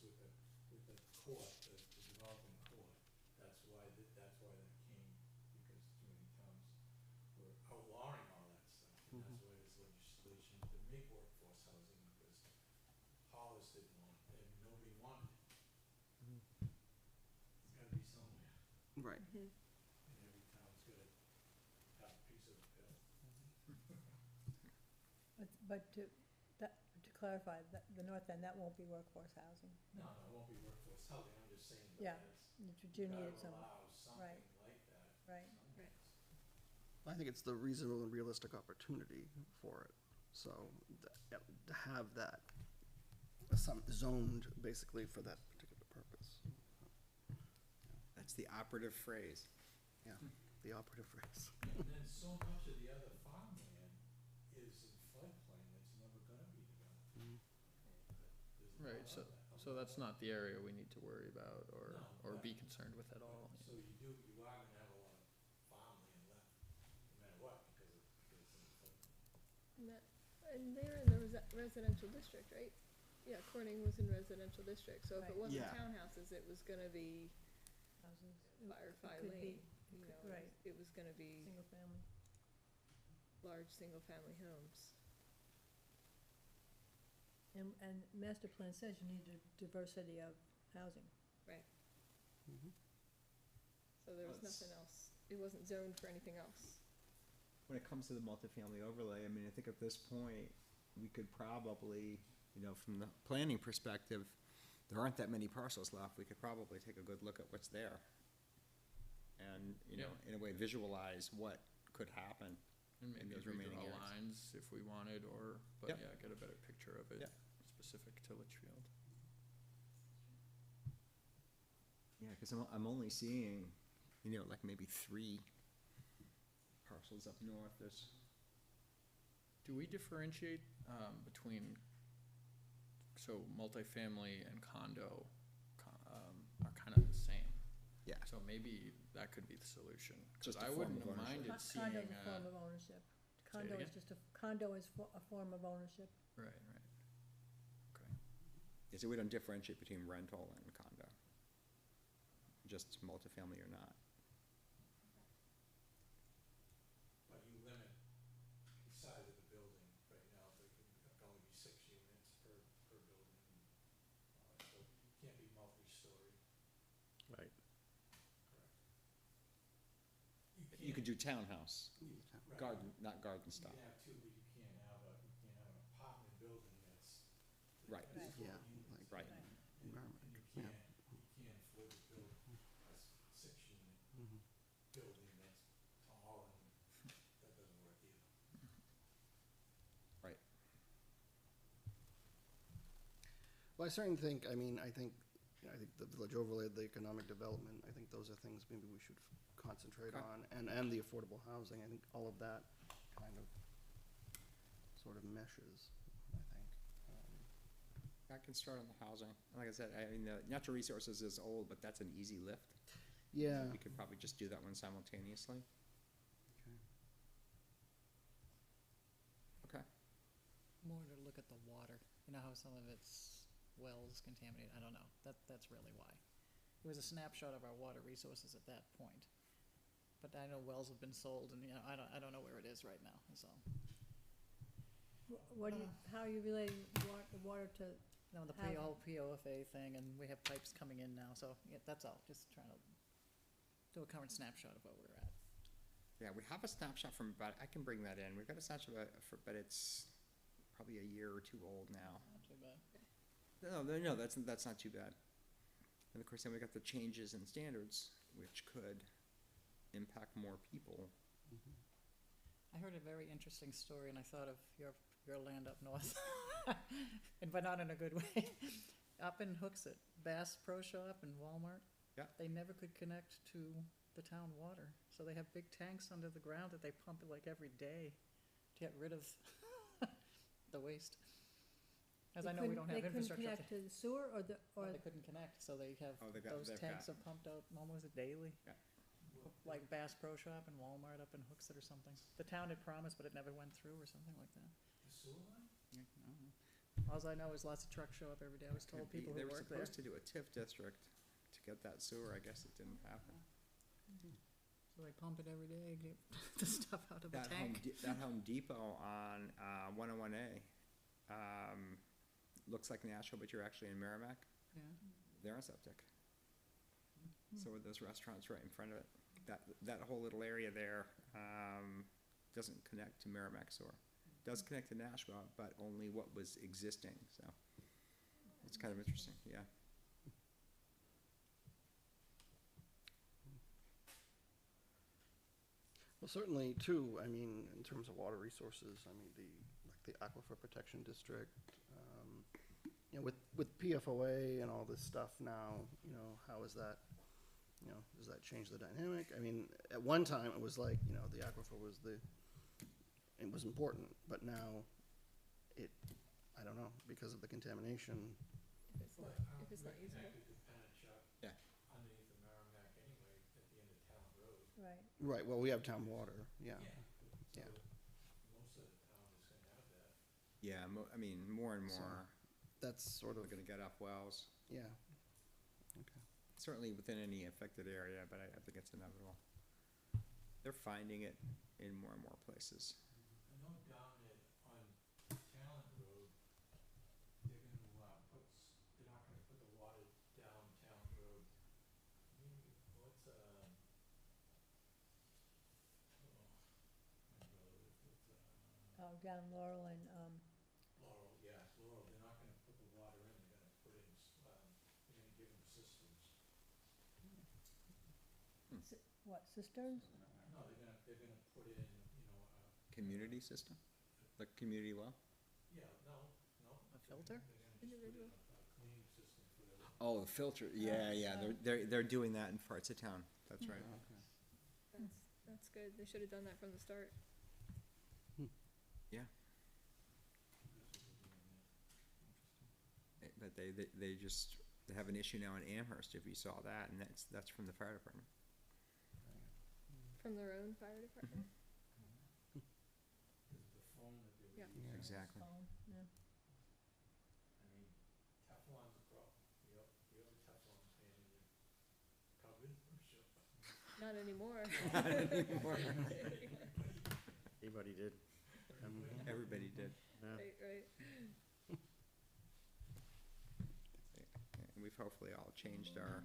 with the court, the development court, that's why that came, because too many towns were outlawing all that stuff. And that's why there's legislation to make workforce housing, because Hollis didn't want it, and nobody wanted it. It's gotta be somewhere, Right. and every town's gotta have a piece of the pill. But to clarify, the north end, that won't be workforce housing. No, it won't be workforce housing, I'm just saying Yeah, that You that's, do you need gotta it some, allow something right. like that right. someplace. I think it's the reasonable and realistic opportunity for it. So to have that some zoned basically for that particular purpose. that's the operative phrase. Yeah, the operative phrase. And then so much of the other farmland is in floodplain, it's never gonna be developed. There's a Right, lot so, of that. so that's not the area we need to worry about or No, be but- concerned with at all. So you are gonna have a lot of farmland left, no matter what, because it's in the floodplain. And they're in the residential district, right? Yeah, Corning was in residential district, so if it Right. wasn't Yeah. townhouses, it was gonna be Houses. Firefly could be, Lane, you know, right. it was gonna be Single family. large, single-family homes. And master plan says you need a diversity of housing. So there was That's- nothing else, it wasn't zoned for anything else. When it comes to the multifamily overlay, I mean, I think at this point, we could probably, you know, from the planning perspective, there aren't that many parcels left, we could probably take a good look at what's there. And, you know, in a way, visualize what could happen. And maybe those remaining redraw areas. lines if we wanted, but Yep. yeah, get a better picture of it, Yep. specific to Litchfield. Yeah, cause I'm only seeing, you know, like maybe 3 parcels up north, there's, Do we differentiate, between, so multifamily and condo, are kind of the same? yeah, So maybe that could be the solution, cause Just a I form wouldn't of have ownership. minded seeing, Condo's a form of ownership. Condo is again? just condo is a form of ownership. right, okay. yeah, so we don't differentiate between rental and condo. Just multifamily or not. But you limit the size of the building right now, there can only be 6 units per building. Right. You could do townhouse, Right. garden, not garden You style. can have two, but you can't have an apartment building that's. Right. that's Yeah, 4 units. Right. And Merrimack, you yeah. can't afford to build a 6-unit Mhm. building that's tall, and that doesn't work either. Right. Well, I certainly think, I mean, I think the village overlay, the economic development, I think those are things maybe we should concentrate Okay. on, and the affordable housing, I think all of that kind of sort of meshes, I think. I can start on the housing. Like I said, I mean, the natural resources is old, but that's an easy lift. Yeah. We could probably just do that one simultaneously. Okay. More to look at the water, you know how some of it's wells contaminated, I don't know, that's really why. It was a snapshot of our water resources at that point. But I know wells have been sold and, you know, I don't know where it is right now, so. What do you, how are you relating the water to, No, the Housing. whole POFA thing, and we have pipes coming in now, so, yeah, that's all, just trying to do a current snapshot of where we're at. Yeah, we have a snapshot from about, I can bring that in. We've got a snapshot, but it's probably a year or two old now. Not too bad. No, that's not too bad. And of course, then we got the changes in standards, which could impact more people. I heard a very interesting story, and I thought of your land up north, but not in a good way. Up in Hooksett, Bass Pro Shop and Walmart. Yeah. They never could connect to the town water, so they have big tanks under the ground that they pump like every day to get rid of the waste. As I know we don't have infrastructure. They couldn't connect to the sewer or They couldn't connect, so they have, Oh, they've those got- tanks are pumped out almost daily. Yeah. Like Bass Pro Shop and Walmart up in Hooksett or something. The town had promised, but it never went through or something like that. The sewer line? Yeah, I don't know. Alls I know is lots of trucks show up every day. I was told Could be- people who work They there. were supposed to do a TIF district to get that sewer. I guess it didn't happen. So they pump it every day, get the stuff out of the tank. That Home Depot on 101A looks like Nashville, but you're actually in Merrimack. Yeah. They're on septic. So are those restaurants right in front of it. That whole little area there doesn't connect to Merrimack sewer. Does connect to Nashville, but only what was existing, so it's kind of interesting, yeah. Well, certainly too, I mean, in terms of water resources, I mean, the Aquifer Protection District, you know, with PFOA and all this stuff now, you know, how is that, you know, does that change the dynamic? I mean, at one time, it was like, you know, the aquifer was it was important, but now I don't know, because of the contamination. If it's not, if it's not usable. Connected to Pennachuck. Yeah. Underneath the Merrimack anyway, at the end of Town Road. right. Right, well, we have town water, yeah. So Yeah. most of the town is gonna have that. Yeah, I mean, more and So- more That's sort are of, gonna get off wells, yeah, okay. certainly within any affected area, but I think it's inevitable. They're finding it in more and more places. I know down on Talent Road, they're gonna they're not gonna put the water down Talent Road. Maybe, what's, my brother, Down Laurel and, Laurel, yeah, Laurel, they're not gonna put the water in, they're gonna put in, they're gonna give them systems. what, cisterns? No, they're gonna put in, you know, Community system, like community well? yeah, no. A filter? They're gonna just put in Individual. a cleaning system for the. Oh, the filter, yeah, they're doing that in parts of town, that's right. That's good. They should have done that from the start. Yeah. But they just, they have an issue now in Amherst, if you saw that, and that's from the fire department. From their own fire department. The foam that they were Yeah. using. Exactly. Yeah. I mean, Teflon's a problem. You have a Teflon pan in your cupboard, I'm sure. Not anymore. Everybody did. Everybody did. Yeah. Right, right. And we've hopefully all changed our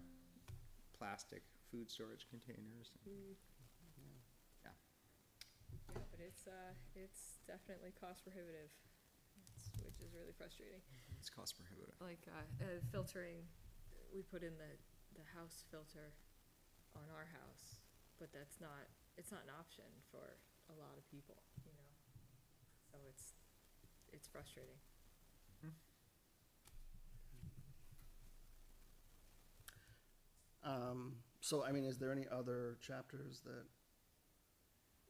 plastic food storage containers. Yeah. Yeah, but it's definitely cost prohibitive, which is really frustrating. It's cost prohibitive. Like, filtering, we put in the house filter on our house, but it's not an option for a lot of people, you know? So it's frustrating. So, I mean, is there any other chapters that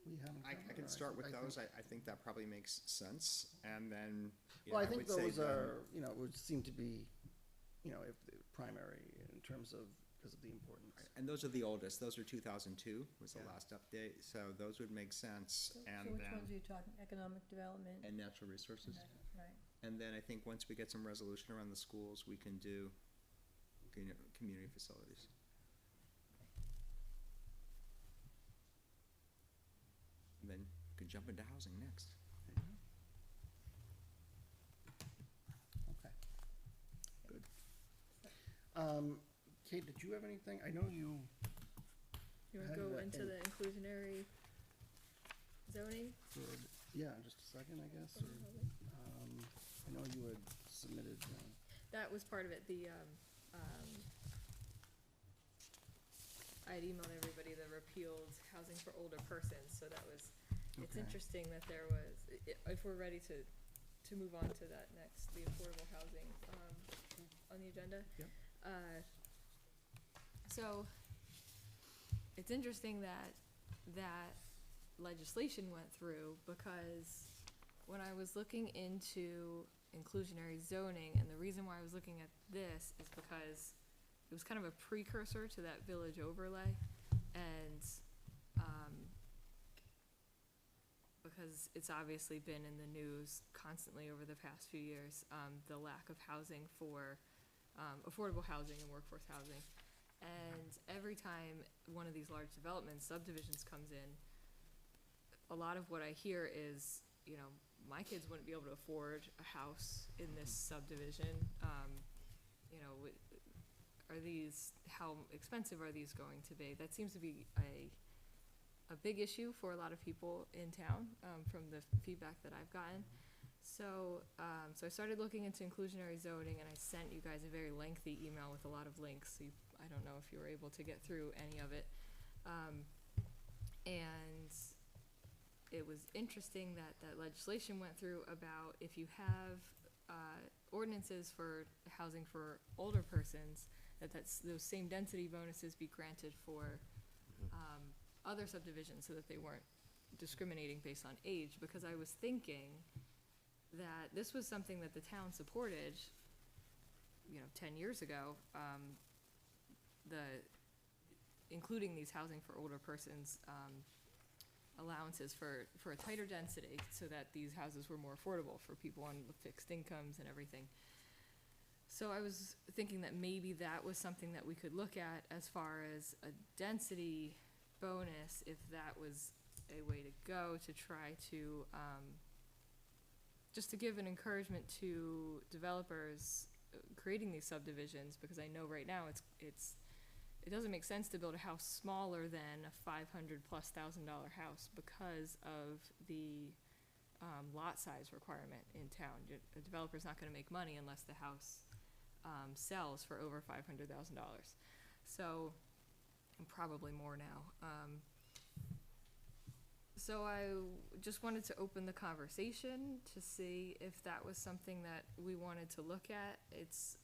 we haven't I covered? can start with think- those. I think that probably makes sense. And then, you Well, know, I think would say those then- are, you know, would seem to be, you know, if the primary in terms of, because of the importance. And those are the oldest. Those are 2002 was the Yeah. last update. So those would make sense. So And which ones are then, you talking, economic development? and natural resources. Right, And then I think once we get some resolution around the schools, we can do, you know, community facilities. And then you can jump into housing next. Okay. Good. Kate, did you have anything? I know you, You How wanna did go that into end? the inclusionary zoning? yeah, just a second, I guess, or, I know you had submitted, That was part of it, I had emailed everybody the repealed housing for older persons, so that was, it's Okay. interesting that there was, if we're ready to move on to that next, the affordable housing, on the agenda. Yep. So, it's interesting that legislation went through, because when I was looking into inclusionary zoning, and the reason why I was looking at this is because it was kind of a precursor to that village overlay, and, because it's obviously been in the news constantly over the past few years, the lack of housing for, affordable housing and workforce housing. And every time one of these large developments, subdivisions comes in, a lot of what I hear is, you know, my kids wouldn't be able to afford a house in this subdivision. You know, how expensive are these going to be? That seems to be a big issue for a lot of people in town, from the feedback that I've gotten. So I started looking into inclusionary zoning, and I sent you guys a very lengthy email with a lot of links. So I don't know if you were able to get through any of it. And it was interesting that legislation went through about if you have ordinances for housing for older persons, those same density bonuses be granted for other subdivisions, so that they weren't discriminating based on age. Because I was thinking that this was something that the town supported, you know, 10 years ago, including these housing for older persons allowances for a tighter density, so that these houses were more affordable for people on fixed incomes and everything. So I was thinking that maybe that was something that we could look at as far as a density bonus, if that was a way to go to try to, just to give an encouragement to developers creating these subdivisions, because I know right now it doesn't make sense to build a house smaller than a $500,000+ house because of the lot size requirement in town. A developer's not gonna make money unless the house sells for over $500,000. So, and probably more now. So I just wanted to open the conversation to see if that was something that we wanted to look at. It's,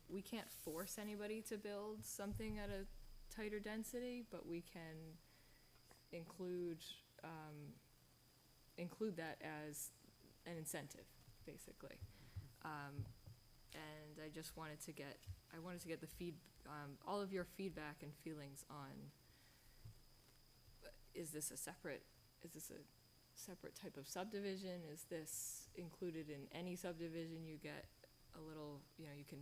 we can't force anybody to build something at a tighter density, but we can include that as an incentive, basically. And I just wanted to get, all of your feedback and feelings on, is this a separate type of subdivision? Is this included in any subdivision? You get a little, you know, you can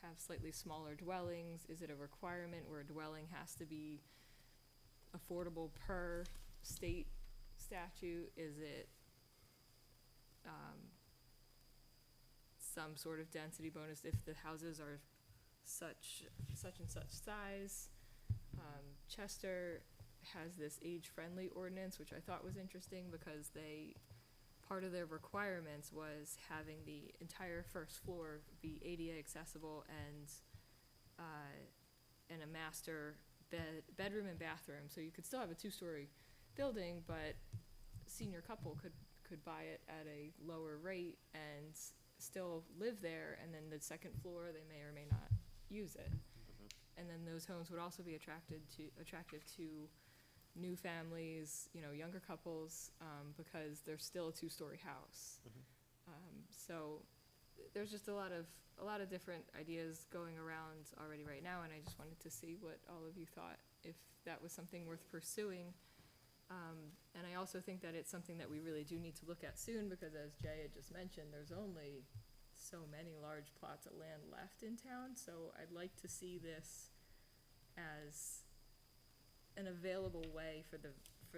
have slightly smaller dwellings. Is it a requirement where a dwelling has to be affordable per state statute? Is it some sort of density bonus if the houses are such and such size? Chester has this age-friendly ordinance, which I thought was interesting because part of their requirements was having the entire first floor be ADA accessible and a master bedroom and bathroom. So you could still have a 2-story building, but senior couple could buy it at a lower rate and still live there, and then the second floor, they may or may not use it. And then those homes would also be attractive to new families, younger couples, because they're still a 2-story house. So there's just a lot of different ideas going around already right now, and I just wanted to see what all of you thought, if that was something worth pursuing. And I also think that it's something that we really do need to look at soon, because as Jay had just mentioned, there's only so many large plots of land left in town, so I'd like to see this as an available way for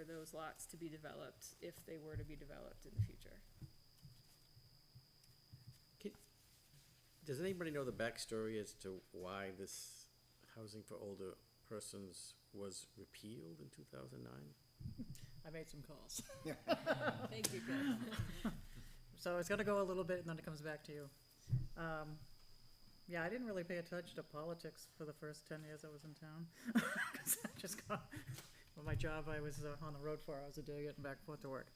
those lots to be developed if they were to be developed in the future. Does anybody know the backstory as to why this housing for older persons was repealed in 2009? I made some calls. Thank you, Chris. So it's gonna go a little bit and then it comes back to you. Yeah, I didn't really pay attention to politics for the first 10 years I was in town. 'Cause I just got, well, my job I was on the road 4 hours a day getting back and forth to work.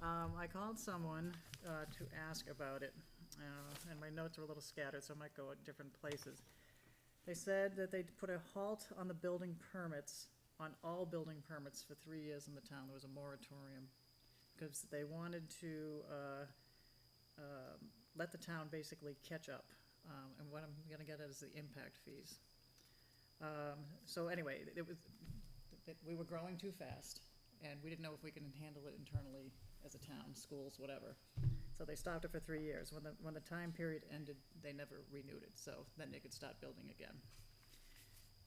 I called someone to ask about it, and my notes are a little scattered, so I might go at different places. They said that they'd put a halt on the building permits, on all building permits for 3 years in the town. There was a moratorium, because they wanted to let the town basically catch up. And what I'm gonna get at is the impact fees. So anyway, we were growing too fast, and we didn't know if we could handle it internally as a town, schools, whatever. So they stopped it for 3 years. When the time period ended, they never renewed it, so then they could start building again.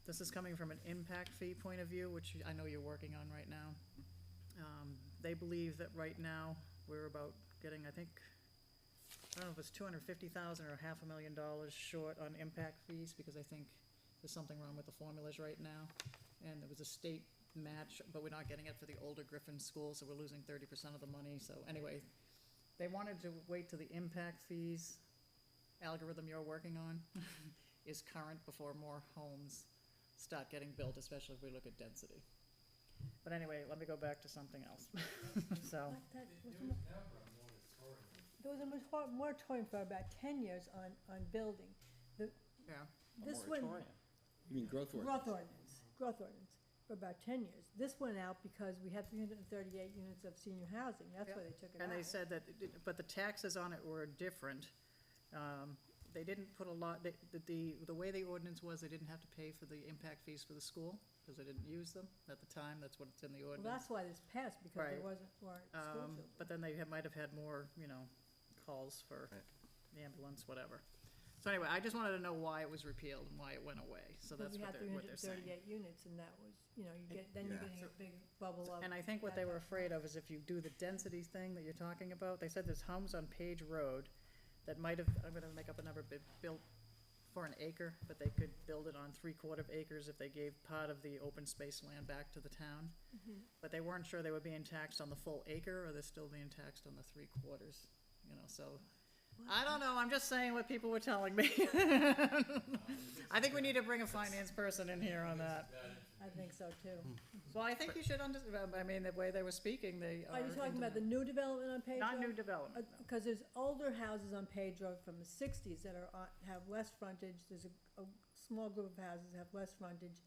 This is coming from an impact fee point of view, which I know you're working on right now. They believe that right now, we're about getting, I think, I don't know if it's $250,000 or $500,000 short on impact fees, because I think there's something wrong with the formulas right now. And there was a state match, but we're not getting it for the older Griffin schools, so we're losing 30% of the money. So anyway, they wanted to wait till the impact fees algorithm you're working on is current before more homes start getting built, especially if we look at density. But anyway, let me go back to something else. So, There was a moratorium for about 10 years on building. yeah, This one, You mean growth ordinance? growth ordinance, for about 10 years. This went out because we had 338 units of senior housing, that's why they took it out. and they said that, but the taxes on it were different. They didn't put a lot, the way the ordinance was, they didn't have to pay for the impact fees for the school, because they didn't use them at the time, that's what it's in the Well, ordinance. that's why this passed, because there Right. weren't school children. But then they might have had more, calls for the ambulance, whatever. So anyway, I just wanted to know why it was repealed and why it went away, so that's what they're saying. We had 338 units, and that was, you're getting a big bubble of. And I think what they were afraid of is if you do the density thing that you're talking about, they said there's homes on Page Road that might have, I'm gonna make up a number, built for an acre, but they could build it on 3/4 acres if they gave part of the open space land back to the town. But they weren't sure they were being taxed on the full acre, or they're still being taxed on the 3/4, so. I don't know, I'm just saying what people were telling me. I think we need to bring a finance person in here on that. I think so too. Well, I think you should understand, the way they were speaking, they are. Are you talking about the new development on Page Road? Not new development, no. Because there's older houses on Page Road from the 60s that have less frontage. There's a small group of houses that have less frontage.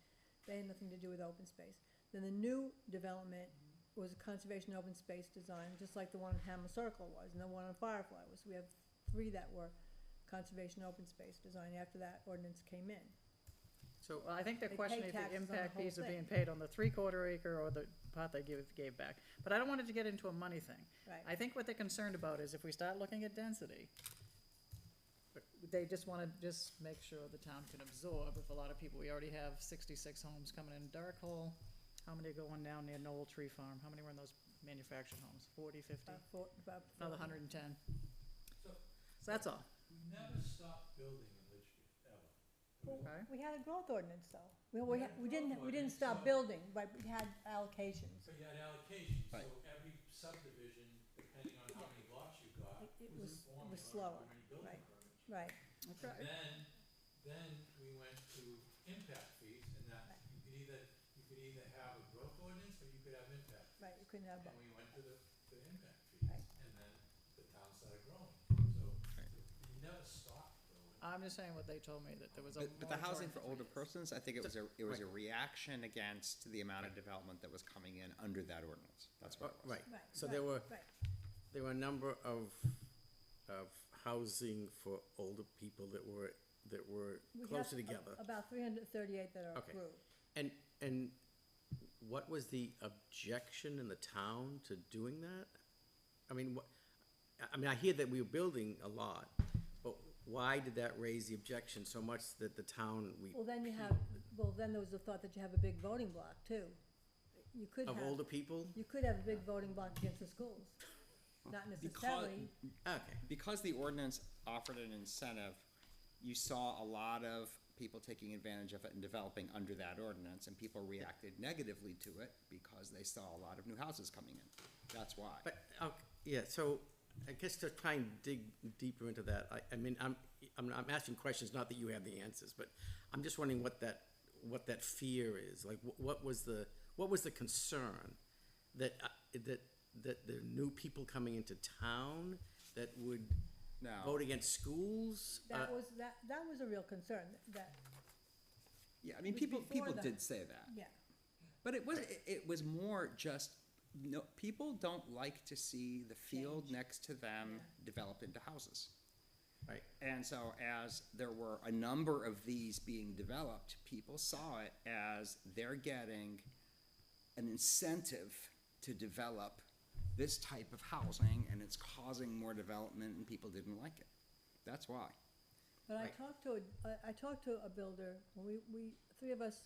They had nothing to do with open space. Then the new development was a conservation open space design, just like the one in Hammer Circle was, and the one on Firefly was. We have 3 that were conservation open space design after that ordinance came in. So I think they're They questioning pay if the taxes on the impact whole fees are being thing. paid on the 3/4 acre or the part they gave back. But I don't want it to get into a money thing. Right. I think what they're concerned about is if we start looking at density, they just wanna make sure the town can absorb, if a lot of people, we already have 66 homes coming in Dark Hole. How many are going down near Knoll Tree Farm? How many were in those manufactured homes? 40, 50? About Another 110. So- So that's all. We never stopped building in Litchfield, ever. Well, Okay. we had a growth ordinance though. We didn't stop building, but we had allocations. So you had allocations, so Right. every subdivision, depending on how many lots you got, It was was, a it formula was of slower, how many building right. permits. Right, Okay. Then we went to impact fees, and that, you could either have a growth ordinance, or you could have impact fees. right, you couldn't have And both. we went to the impact fees, Right. and then the town started growing, so you never stopped growing. I'm just saying what they told me, that there was a But the housing for moratorium. older persons, I think it was a reaction against the amount of development that was coming in under that ordinance. That's what it was. Right, Right, so right, there were, right. there were a number of housing for older people that were We closer have together. About 338 that are Okay. approved. And what was the objection in the town to doing that? I mean, I hear that we were building a lot, but why did that raise the objection so much that the town, Well, then then there was the thought that you have a big voting block too. You could of have, older people? you could have a big voting block against the schools. Not necessarily, Okay, Because the ordinance offered an incentive, you saw a lot of people taking advantage of it and developing under that ordinance, and people reacted negatively to it because they saw a lot of new houses coming in. That's why. but, yeah, so I guess to try and dig deeper into that, I mean, I'm asking questions, not that you have the answers, but I'm just wondering what that fear is, like, what was the concern? That there are new people coming into town that would No. vote against schools? that was a real concern, that, Yeah, I mean, was people before the- did say that. yeah. But it was more just, no, people don't like to see the field Change. next to them Yeah. develop into houses. Right, And so as there were a number of these being developed, people saw it as they're getting an incentive to develop this type of housing, and it's causing more development, and people didn't like it. That's why. But I Right. talked to a builder, we, three of us,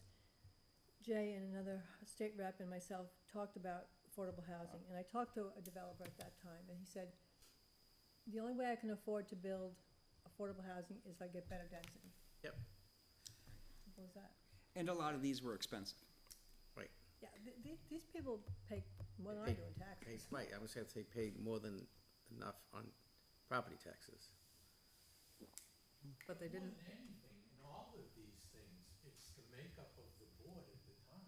Jay and another state rep and myself, talked about affordable housing. And I talked to a developer at that time, and he said, the only way I can afford to build affordable housing is if I get better density. yep, Simple as that. And a lot of these were expensive. right. Yeah, these people pay more than I do in taxes. Right, I was gonna say paid more than enough on property taxes. But they didn't, More than anything, in all of these things, it's the makeup of the board at the time.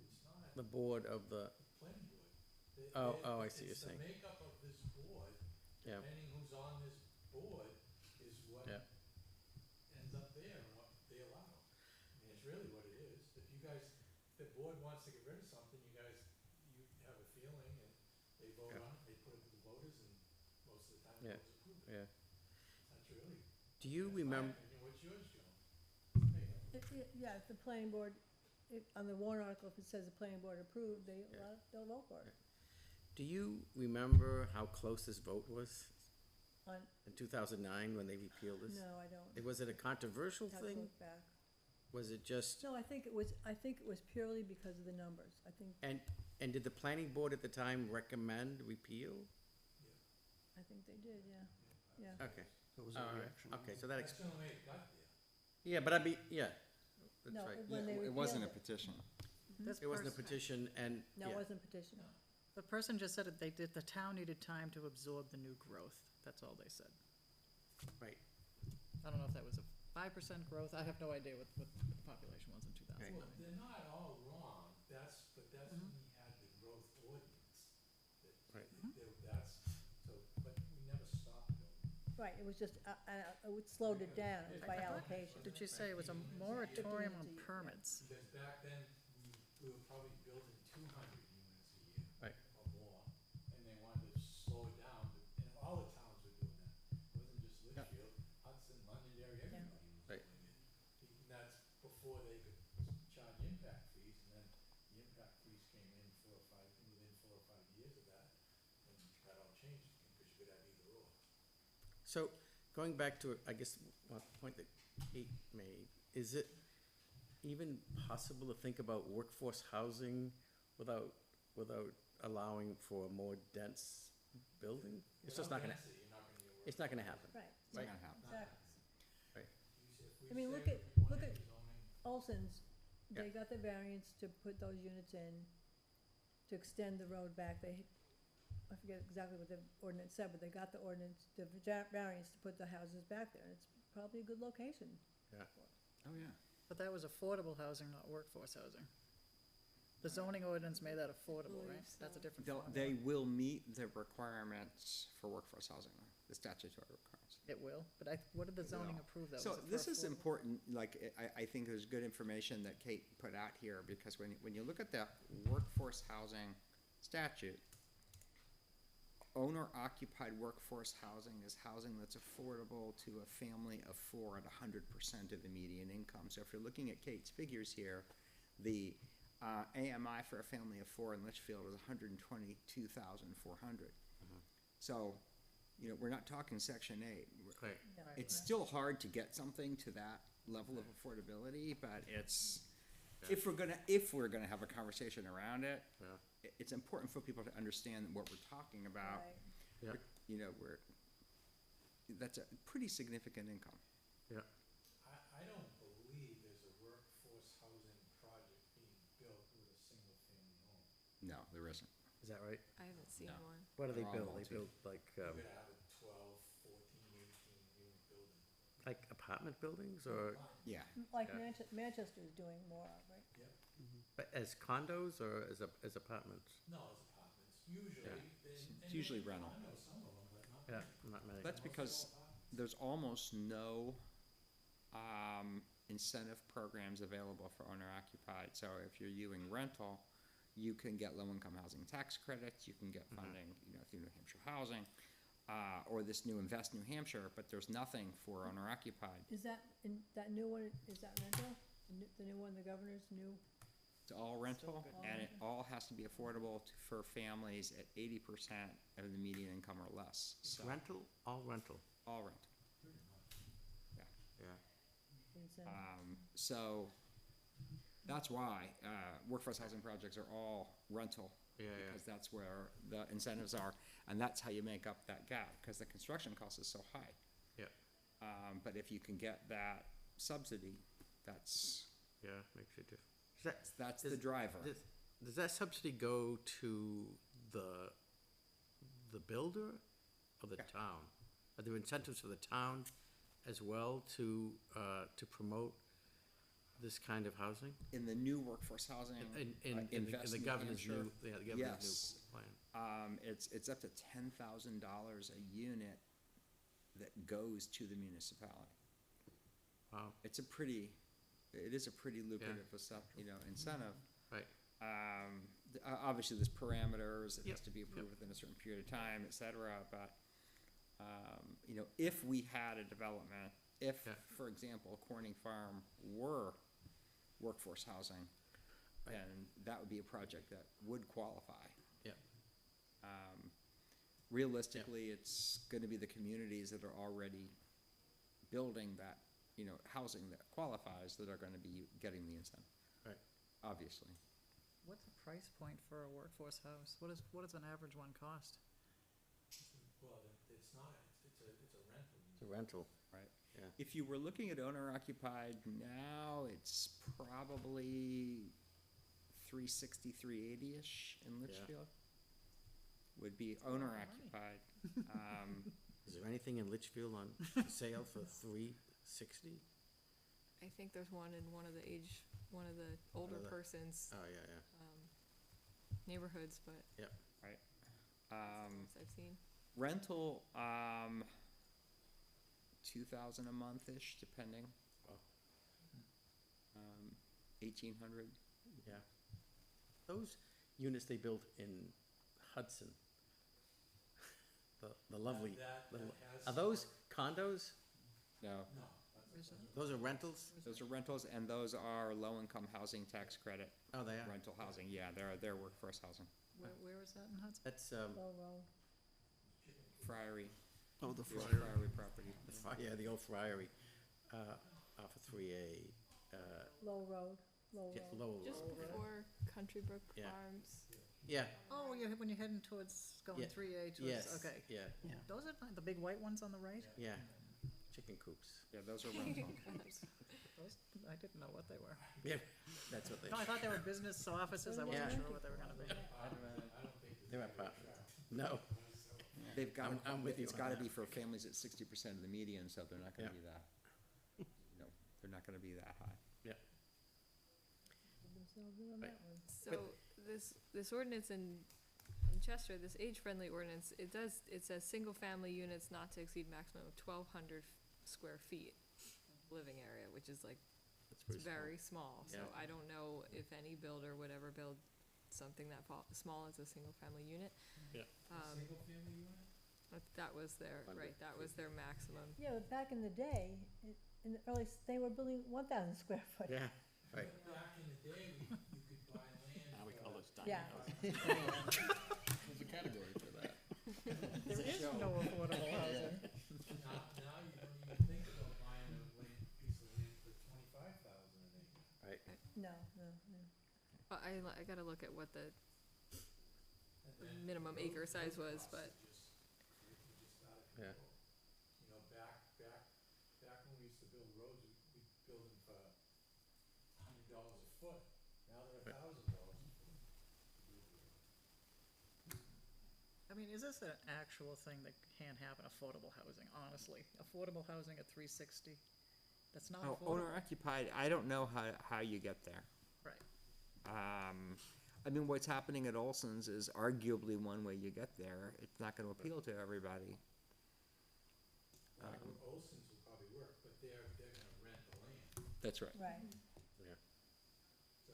It's not The board of the, planning board. Oh, I see what you're saying. It's the makeup of this board, yeah, depending who's on this board, is what Yeah. ends up there and what they allow. I mean, it's really what it is. If you guys, if the board wants to get rid of something, you have a feeling, and they vote Yeah. on it, they put it to the voters, and most of the time, Yeah. voters approve it. yeah. That's really, Do you that's my remember, opinion. What's yours, Joan? It's the makeup. Yeah, if the planning board, on the warrant article, if it says the planning board approved, they'll vote for it. do you remember how close this vote was On, in 2009 when they repealed this? no, I don't. Was it a controversial Have to thing? look back. Was it just, No, I think it was purely because of the numbers. I think and did the planning board at the time recommend repeal? they did, yeah. Okay, That was a all right, reaction. okay, so that, That's the only way it got there. yeah, but yeah, that's No, right. when they It wasn't a repealed it. petition. this It wasn't a person, petition and, No, it yeah, wasn't petition. the person just said that the town needed time to absorb the new growth. That's all they said. right. I don't know if that was a 5% growth. I have no idea what the population was in 2009. Well, they're not all wrong, that's when we had the growth ordinance. Right. But we never stopped building. Right, it was just, it slowed it down, it was by allocation. Did you say it was a moratorium on permits? Because back then, we were probably building 200 units a year. Right. Or more, and they wanted to slow it down, and all the towns were doing that. It wasn't just Litchfield, Hudson, Londonderry, everybody was Right. doing it. And that's before they could charge impact fees, and then the impact fees came in within 4 or 5 years of that, and that all changed, because you could have either or. So, going back to, I guess, one point that Kate made, is it even possible to think about workforce housing without allowing for a more dense building? It's just not gonna, Without density, you're not gonna get work. it's not gonna happen. Right, It's not gonna happen. exactly. Right. I mean, look at, look at zoning. Olson's, they got the variance to put those units in, to extend the road back, I forget exactly what the ordinance said, but they got the variance to put the houses back there, it's probably a good location. Oh, yeah. But that was affordable housing, not workforce housing. The zoning ordinance made that affordable, right? Believe That's a so. different They'll, formula. they will meet the requirements for workforce housing, though, the statutory requirements. It will, but what did the zoning approve though? So Was it for this is affordable? important, like, I think there's good information that Kate put out here, because when you look at the workforce housing statute, owner-occupied workforce housing is housing that's affordable to a family of 4 at 100% of the median income. So if you're looking at Kate's figures here, the AMI for a family of 4 in Litchfield is 122,400. So, you know, we're not talking Section 8. Right. It's still hard to get something to that level of affordability, but it's, if we're gonna have a conversation around it, Yeah. it's important for people to understand what we're talking about. Right. Yeah. You know, that's a pretty significant income. Yeah. I don't believe there's a workforce housing project being built with a single-family home. No, there isn't. Is that right? I haven't seen No. one. What do they They're all build? They multi. build like, You're gonna have a 12, 14, 18 unit building. like apartment buildings or, Yeah. Like Yeah. Manchester is doing more of, right? but as condos or as apartments? No, it's apartments, usually. It's usually rental. I know some of them, but not Yeah, not many. That's because there's almost no incentive programs available for owner-occupied. So if you're using rental, you can get low-income housing tax credits, you can get funding, you know, through New Hampshire Housing, or this new Invest New Hampshire, but there's nothing for owner-occupied. Is that, that new one, is that rental? The new one, the governor's new? It's all rental, good. and it all has to be affordable for families at 80% of the median income or less. So, Rental, all rental. all rental. Yeah. incentive? So that's why workforce housing projects are all rental. Yeah, yeah. Because that's where the incentives are, and that's how you make up that gap, because the construction cost is so high. Yeah. But if you can get that subsidy, that's Yeah, makes it different. that's the Does- driver. Does that subsidy go to the builder or the Yeah. town? Are there incentives for the town as well to promote this kind of housing? In the new workforce housing, In Invest the New governor's Hampshire, new, yeah, the governor's yes. new plan. it's up to $10,000 a unit that goes to the municipality. Wow, It is a pretty lucrative, incentive. right, Obviously, there's parameters, it Yep, has to be yep. approved within a certain period of time, et cetera, but, if we had a development, if, Yeah. for example, Corning Farm were workforce housing, then that would be a project that would qualify. Yep. Realistically, it's gonna be the communities that are already building that, housing that qualifies that are gonna be getting the incentive. Right. Obviously. What's the price point for a workforce house? What does an average one cost? Well, it's not, it's a rental. it's a rental. Right. Yeah. If you were looking at owner-occupied now, it's probably 360, 380-ish in Litchfield. Would be owner-occupied. Is there anything in Litchfield on sale for $360? I think there's one in one of the older the- persons, Oh, yeah, yeah. neighborhoods, but Right. that's I've seen. Rental, 2,000 a month-ish, depending. Wow. 1,800. Yeah. Those units they built in Hudson, the lovely, That has are those condos? No, Those are rentals? those are rentals, and those are low-income housing tax credit, Oh, they are. rental housing. Yeah, they're workforce housing. Where is that in Hudson? That's, Low road, Friary. Oh, the The old fryer. Friary property. yeah, the old friary, off of 3A, low road, low yeah, road. Lowell Just Road. before Countrybrook Yeah. Farms. Yeah, Oh, when you're heading towards, going Yeah. 3A towards, yes, okay. yeah, Those are the big white ones on the right? yeah. chicken coops. Yeah, those are rental. Those, I didn't know what they were. Yeah, that's what they, No, I thought they were business offices, I wasn't Yeah. sure what they were gonna be. they're apartments. No, They've got, I'm with you it's on gotta that. be for families at 60% of the median, so they're not gonna Yeah. be that. No, they're not gonna be that high. Themselves in on Right. that one. So this ordinance in Chester, this age-friendly ordinance, it says single-family units not to exceed maximum of 1,200 square feet living area, which is like, it's it's pretty small. very small. So Yeah. I don't know if any builder would ever build something that small as a single-family unit. Yeah. Single family unit? That was their, right, that was their maximum. Yeah, but back in the day, in the early, they were building 1,000 square foot. Yeah, right. Back in the day, you could buy land. Now we call those tiny Yeah. houses. There's a category for that. There is no affordable housing. Now you don't even think about buying a piece of land for 25,000 an acre. Right, No. I gotta look at what the And then minimum road- acre size road was, costs but are just out of Yeah. control. You know, back when we used to build roads, we build them for $100 a foot. Now they're Right. $1,000 a foot. I mean, is this an actual thing that can happen, affordable housing, honestly? Affordable housing at 360? That's not Oh, affordable. owner occupied, I don't know how you get there. Right. I mean, what's happening at Olson's is arguably one way you get there. It's not gonna appeal to everybody. Olson's will probably work, but they're gonna rent the land, That's right. Right. yeah. so.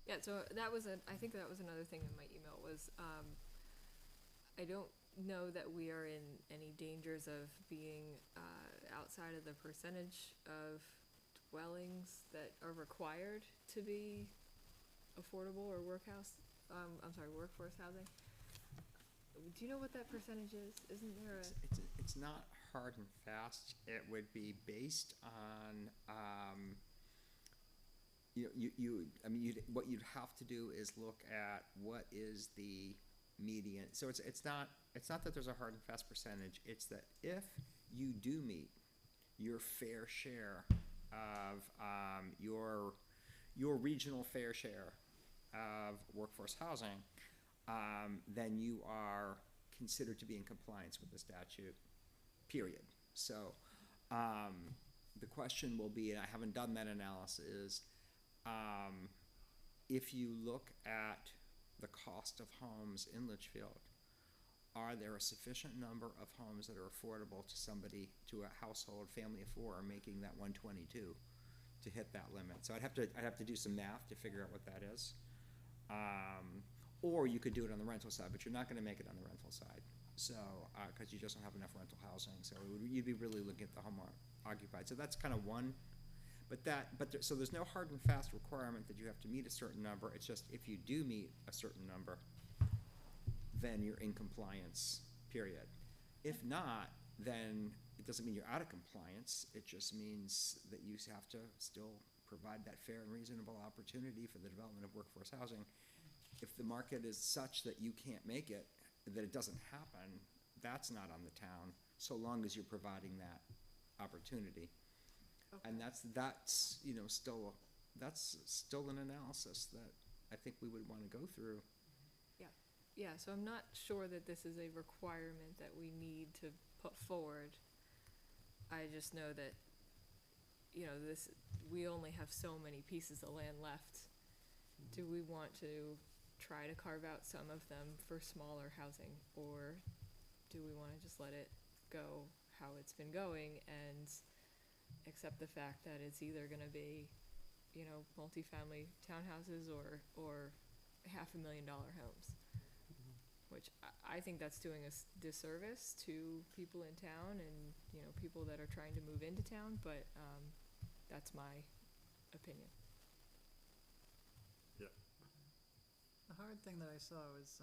yeah, so I think that was another thing in my email was, I don't know that we are in any dangers of being, outside of the percentage of dwellings that are required to be affordable or workforce housing. Do you know what that percentage is? Isn't there It's not hard and fast. It would be based on, what you'd have to do is look at what is the median. So it's not that there's a hard and fast percentage, it's that if you do meet your fair share of, your regional fair share of workforce housing, then you are considered to be in compliance with the statute, period. So, the question will be, and I haven't done that analysis, if you look at the cost of homes in Litchfield, are there a sufficient number of homes that are affordable to somebody, to a household, family of four, making that 122 to hit that limit? So I'd have to do some math to figure out what that is. Or you could do it on the rental side, but you're not gonna make it on the rental side. So, cause you just don't have enough rental housing, so you'd be really looking at the home occupied. So that's kind of one, so there's no hard and fast requirement that you have to meet a certain number. It's just if you do meet a certain number, then you're in compliance, period. If not, then it doesn't mean you're out of compliance. It just means that you have to still provide that fair and reasonable opportunity for the development of workforce housing. If the market is such that you can't make it, that it doesn't happen, that's not on the town, so long as you're providing that opportunity. And that's still an analysis that I think we would wanna go through. Yeah, so I'm not sure that this is a requirement that we need to put forward. I just know that, we only have so many pieces of land left. Do we want to try to carve out some of them for smaller housing, or do we wanna just let it go how it's been going and accept the fact that it's either gonna be, multifamily townhouses or $500,000 homes? Which I think that's doing a disservice to people in town and, people that are trying to move into town, but, that's my opinion. The hard thing that I saw was,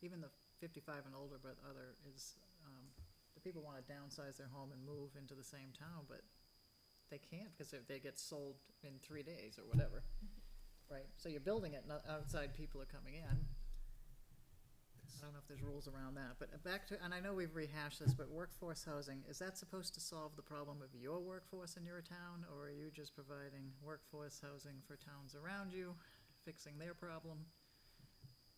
even the 55 and older, but the people wanna downsize their home and move into the same town, but they can't, cause they get sold in 3 days or whatever, right? So you're building it, not outside people are coming in. I don't know if there's rules around that, but back to, and I know we've rehashed this, but workforce housing, is that supposed to solve the problem of your workforce in your town, or are you just providing workforce housing for towns around you, fixing their problem?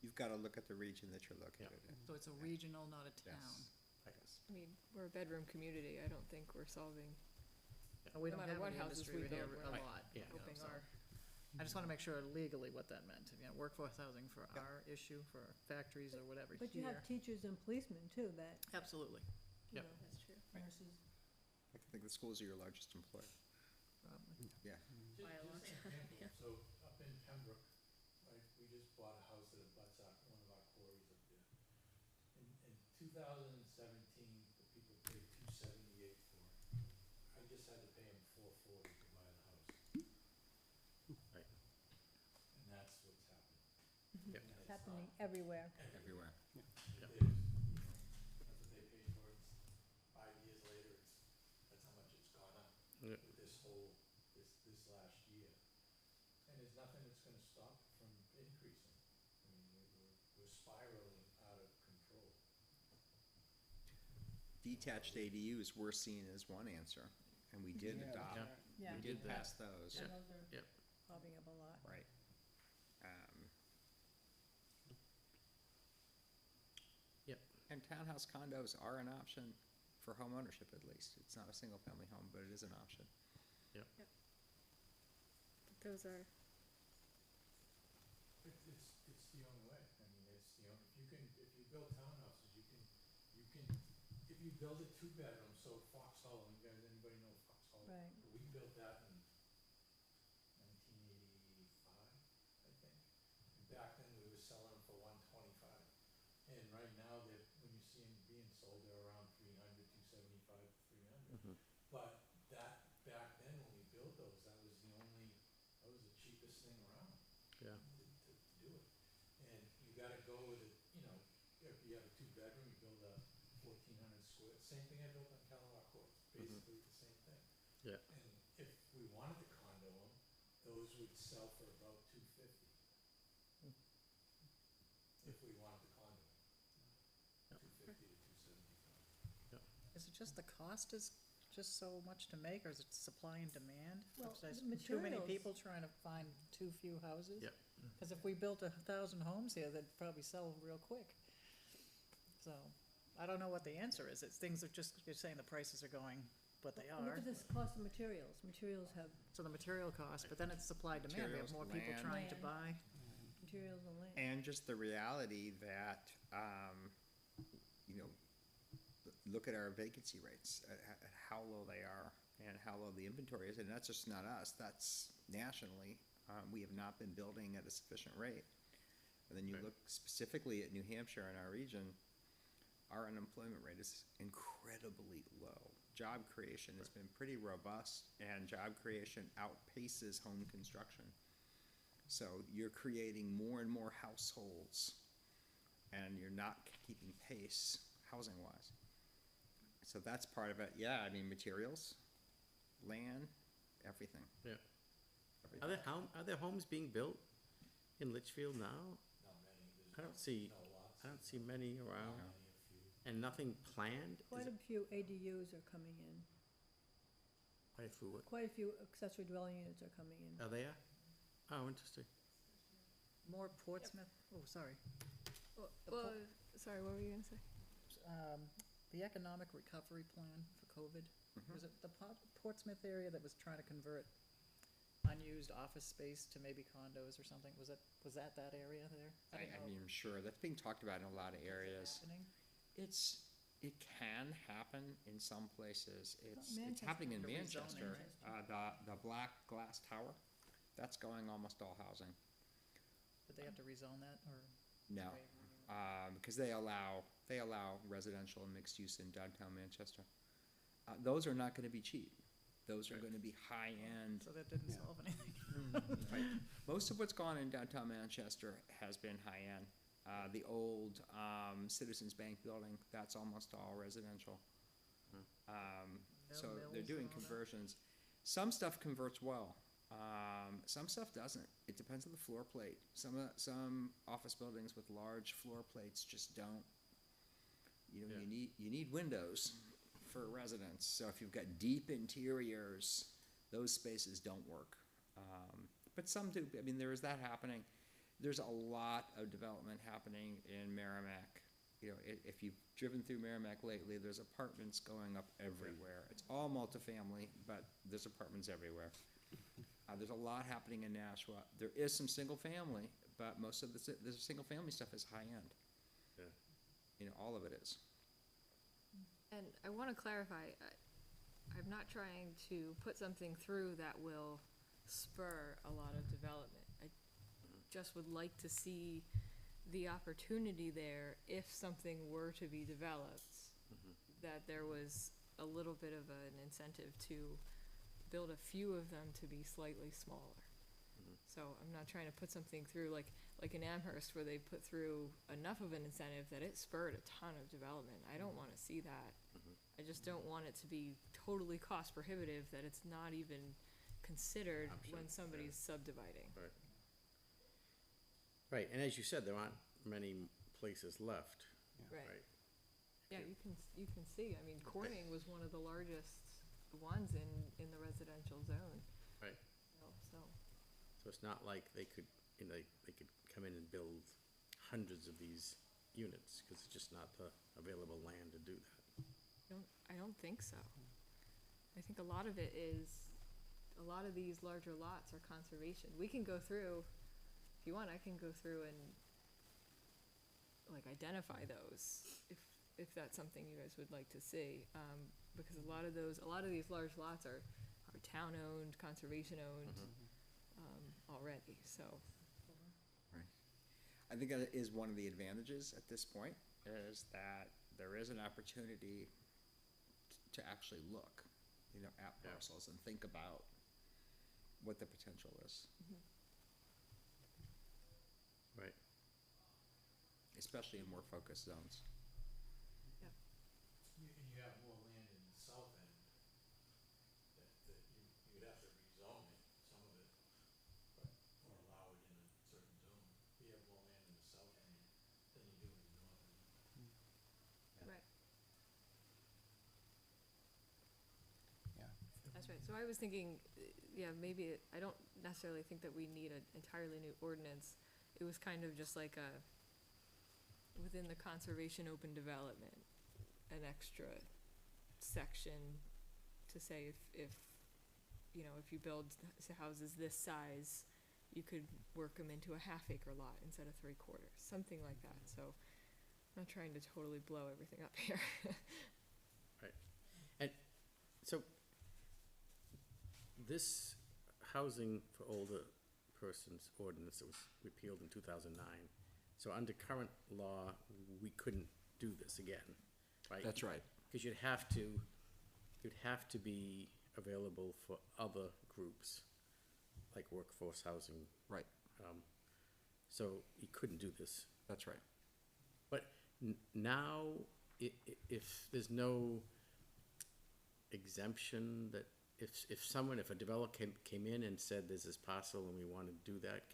You've got to look at the region that you're located in. So it's a regional, not a Yes. town? Yes. I mean, we're a bedroom community, I don't think we're solving, We no don't matter have what any houses industry we here build, a we're lot. Yeah. hoping so. our, I just wanna make sure legally what that meant, workforce housing for Yep. our issue, for factories or whatever But you here. have teachers and policemen too, that, Absolutely, you Yep. know, that's true. nurses. I think the schools are your largest employer. probably. Yeah. By a long Just an example, so up in Pembroke, right, we just bought a house that abuts one of our quarries up there. In 2017, the people paid $278 for it. I just had to pay them $440 to buy the house. Right. And that's what's happened. Yep. And It's it's happening not everywhere. Everywhere. It is, that's what they paid for it. 5 years later, that's how much it's gone up Yep. with this last year. And there's nothing that's gonna stop it from increasing. I mean, we're spiraling out of control. Detached ADUs were seen as one answer, and we did adopt, Yeah. Yeah. we did pass those, And those are Yep. popping up a lot. right. Yep. And townhouse condos are an option for home ownership at least. It's not a single-family home, but it is an option. Those are, It's the only way. I mean, it's the only, if you build townhouses, you can, if you build a 2-bedroom, so Foxhall, you guys, anybody know Foxhall? Right. We built that in 1985, I think. And back then, we were selling them for $125. And right now, when you see them being sold, they're around $300, $275 to $300. Mhm. But back then, when we built those, that was the cheapest thing around. Yeah. To do it. And you gotta go with it, if you have a 2-bedroom, you build a 1,400 square, same thing I built on Calabar Court, basically the same thing. Yeah. And if we wanted to condo them, those would sell for about $250. If we wanted to condo them. Yep. $250 to $275. Is it just the cost is just so much to make, or is it supply and demand? Well, There's the too many materials- people trying to find too few houses? Yep. Cause if we built 1,000 homes here, they'd probably sell real quick. So, I don't know what the answer is, it's things that just, you're saying the prices are going what they Look are. at this cost of materials. Materials have, So the material cost, but then it's supply demand, we have Materials, more people land. trying to Land. buy. materials and land. And just the reality that, look at our vacancy rates, at how low they are and how low the inventory is, and that's just not us, that's nationally. We have not been building at a sufficient rate. And then you Right. look specifically at New Hampshire and our region, our unemployment rate is incredibly low. Job creation has been pretty robust, and job creation outpaces home construction. So you're creating more and more households, and you're not keeping pace housing-wise. So that's part of it. Yeah, I mean, materials, land, everything. Yeah. Everything. Are there homes being built in Litchfield now? Not many, I don't see, no lots. I don't see many Not around, many, a few. and nothing planned? Is Quite it a few ADUs are coming in. quite a few? Quite a few accessory dwelling units are coming in. Are they? Oh, interesting. More Portsmouth, oh, sorry. well, sorry, what were you gonna say? The economic recovery plan for COVID, Mhm. was it the Portsmouth area that was trying to convert unused office space to maybe condos or something? Was that area there? I don't know. I'm sure that's being talked about in a lot of areas. Happening? It can happen in some places. It's Manchester. happening in The rezoning. Manchester. The Black Glass Tower, that's going almost all housing. Did they have to rezone that, or? No, waive renewal? because they allow residential and mixed use in downtown Manchester. Those are not gonna be cheap. Those are gonna be high-end. So that didn't solve anything. Right. Most of what's gone in downtown Manchester has been high-end. The old Citizens Bank building, that's almost all residential. So No they're mills doing and all that? conversions. Some stuff converts well. Some stuff doesn't. It depends on the floor plate. Some office buildings with large floor plates just don't. You know, Yeah. you need windows for residents. So if you've got deep interiors, those spaces don't work. But some do. I mean, there is that happening. There's a lot of development happening in Merrimack. You know, if you've driven through Merrimack lately, there's apartments going up everywhere. It's all multifamily, but there's apartments everywhere. There's a lot happening in Nashua. There is some single family, but most of the single family stuff is high end. Yeah. You know, all of it is. And I wanna clarify, I'm not trying to put something through that will spur a lot of development. I just would like to see the opportunity there if something were to be developed, that there was a little bit of an incentive to build a few of them to be slightly smaller. So I'm not trying to put something through like in Amherst where they put through enough of an incentive that it spurred a ton of development. I don't wanna see that. I just don't want it to be totally cost prohibitive that it's not even considered Option, when somebody's subdividing. Right, and as you said, there aren't many places left, Right. right? Yeah, you can see, I mean, Corning was one of the largest ones in the residential zone. Right. So, So it's not like they could, you know, they could come in and build hundreds of these units, because it's just not the available land to do that. I don't think so. I think a lot of it is, a lot of these larger lots are conservation. We can go through, if you want, I can go through and like identify those, if that's something you guys would like to see. Because a lot of these large lots are town-owned, conservation-owned, already, so. I think that is one of the advantages at this point, is that there is an opportunity to actually look, you know, at Yeah. parcels and think about what the potential is, Right. especially in more focused zones. And you have more land in the south end that you'd have to rezone it, some of it, but, or allow it in a certain zone. You have more land in the south end than you do in the north end. Right. Yeah. That's right, so I was thinking, yeah, maybe, I don't necessarily think that we need an entirely new ordinance. It was kind of just like within the conservation open development, an extra section to say if you know, if you build houses this size, you could work them into a half-acre lot instead of 3/4, something like that, so I'm not trying to totally blow everything up here. And so this housing for older persons ordinance that was repealed in 2009, so under current law, we couldn't do this again, right? That's right. Because you'd have to be available for other groups, like workforce housing. Right. So you couldn't do this. That's right. But now, if there's no exemption that, if a developer came in and said there's this parcel and we want to do that,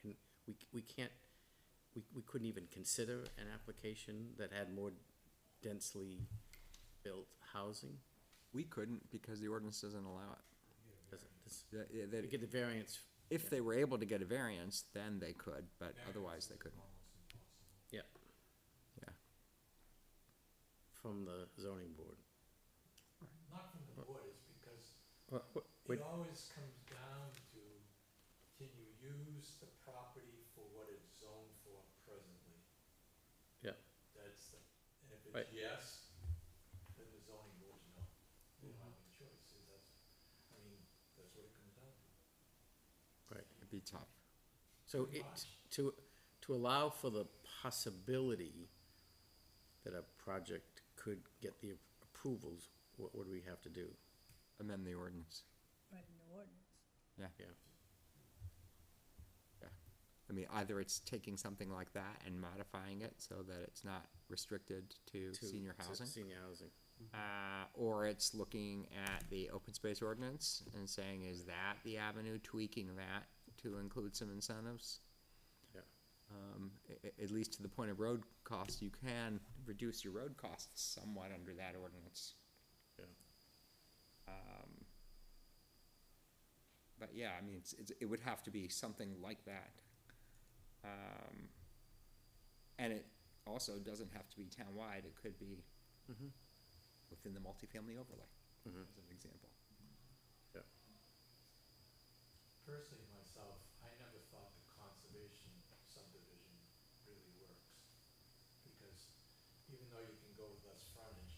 we couldn't even consider an application that had more densely built housing? We couldn't because the ordinance doesn't allow it. We get the variance. If they were able to get a variance, then they could, but otherwise they couldn't. Yeah. Yeah. From the zoning board. Not from the board, it's because What- it always comes down to, can you use the property for what it's zoned for presently? Yeah. That's the, and if Right. it's yes, then the zoning board's no. They don't have any choice, that's what it comes down to. Right. It'd be tough. So Pretty it, much. to allow for the possibility that a project could get the approvals, what would we have to do? Amend the ordinance. Right in the ordinance. Yeah. I mean, either it's taking something like that and modifying it so that it's not restricted to senior housing. Senior housing. Or it's looking at the open space ordinance and saying, is that the avenue, tweaking that to include some incentives? Yeah. At least to the point of road costs, you can reduce your road costs somewhat under that ordinance. Yeah. But yeah, I mean, it would have to be something like that. And it also doesn't have to be townwide, it could be Mm-hmm. within the multifamily overlay, Mm-hmm. as an example. Yeah. Personally, myself, I never thought the conservation subdivision really works. Because even though you can go with less frontage,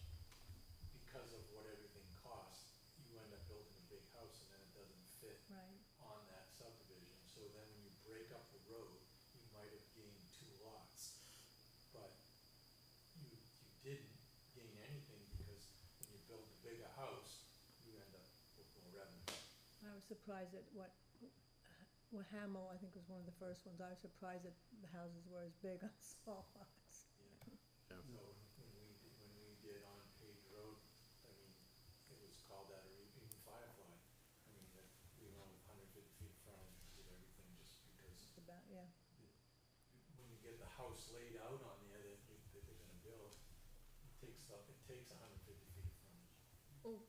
because of what everything costs, you end up building a big house and then it doesn't fit Right. on that subdivision. So then when you break up the road, you might have gained 2 lots. But you didn't gain anything because when you build a bigger house, you end up with more revenue. I was surprised at what Hamel, I think, was one of the first ones. I was surprised that the houses were as big on small lots. Yeah. Yeah. So when we did on Page Road, I mean, it was called that, or even Firefly. I mean, that we went with 150 feet of frontage, we did everything just because It's about, yeah. when you get the house laid out on there that they're gonna build, it takes 150 feet of frontage. Oh,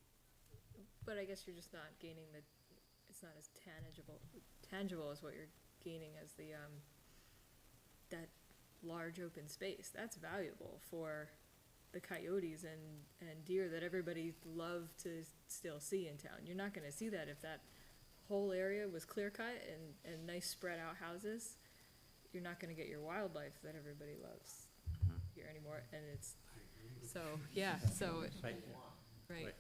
but I guess you're just not gaining it's not as tangible as what you're gaining as that large open space. That's valuable for the coyotes and deer that everybody love to still see in town. You're not gonna see that if that whole area was clear cut and nice spread out houses. You're not gonna get your wildlife that everybody loves here anymore, and it's, so, yeah, so, Right. right. Right.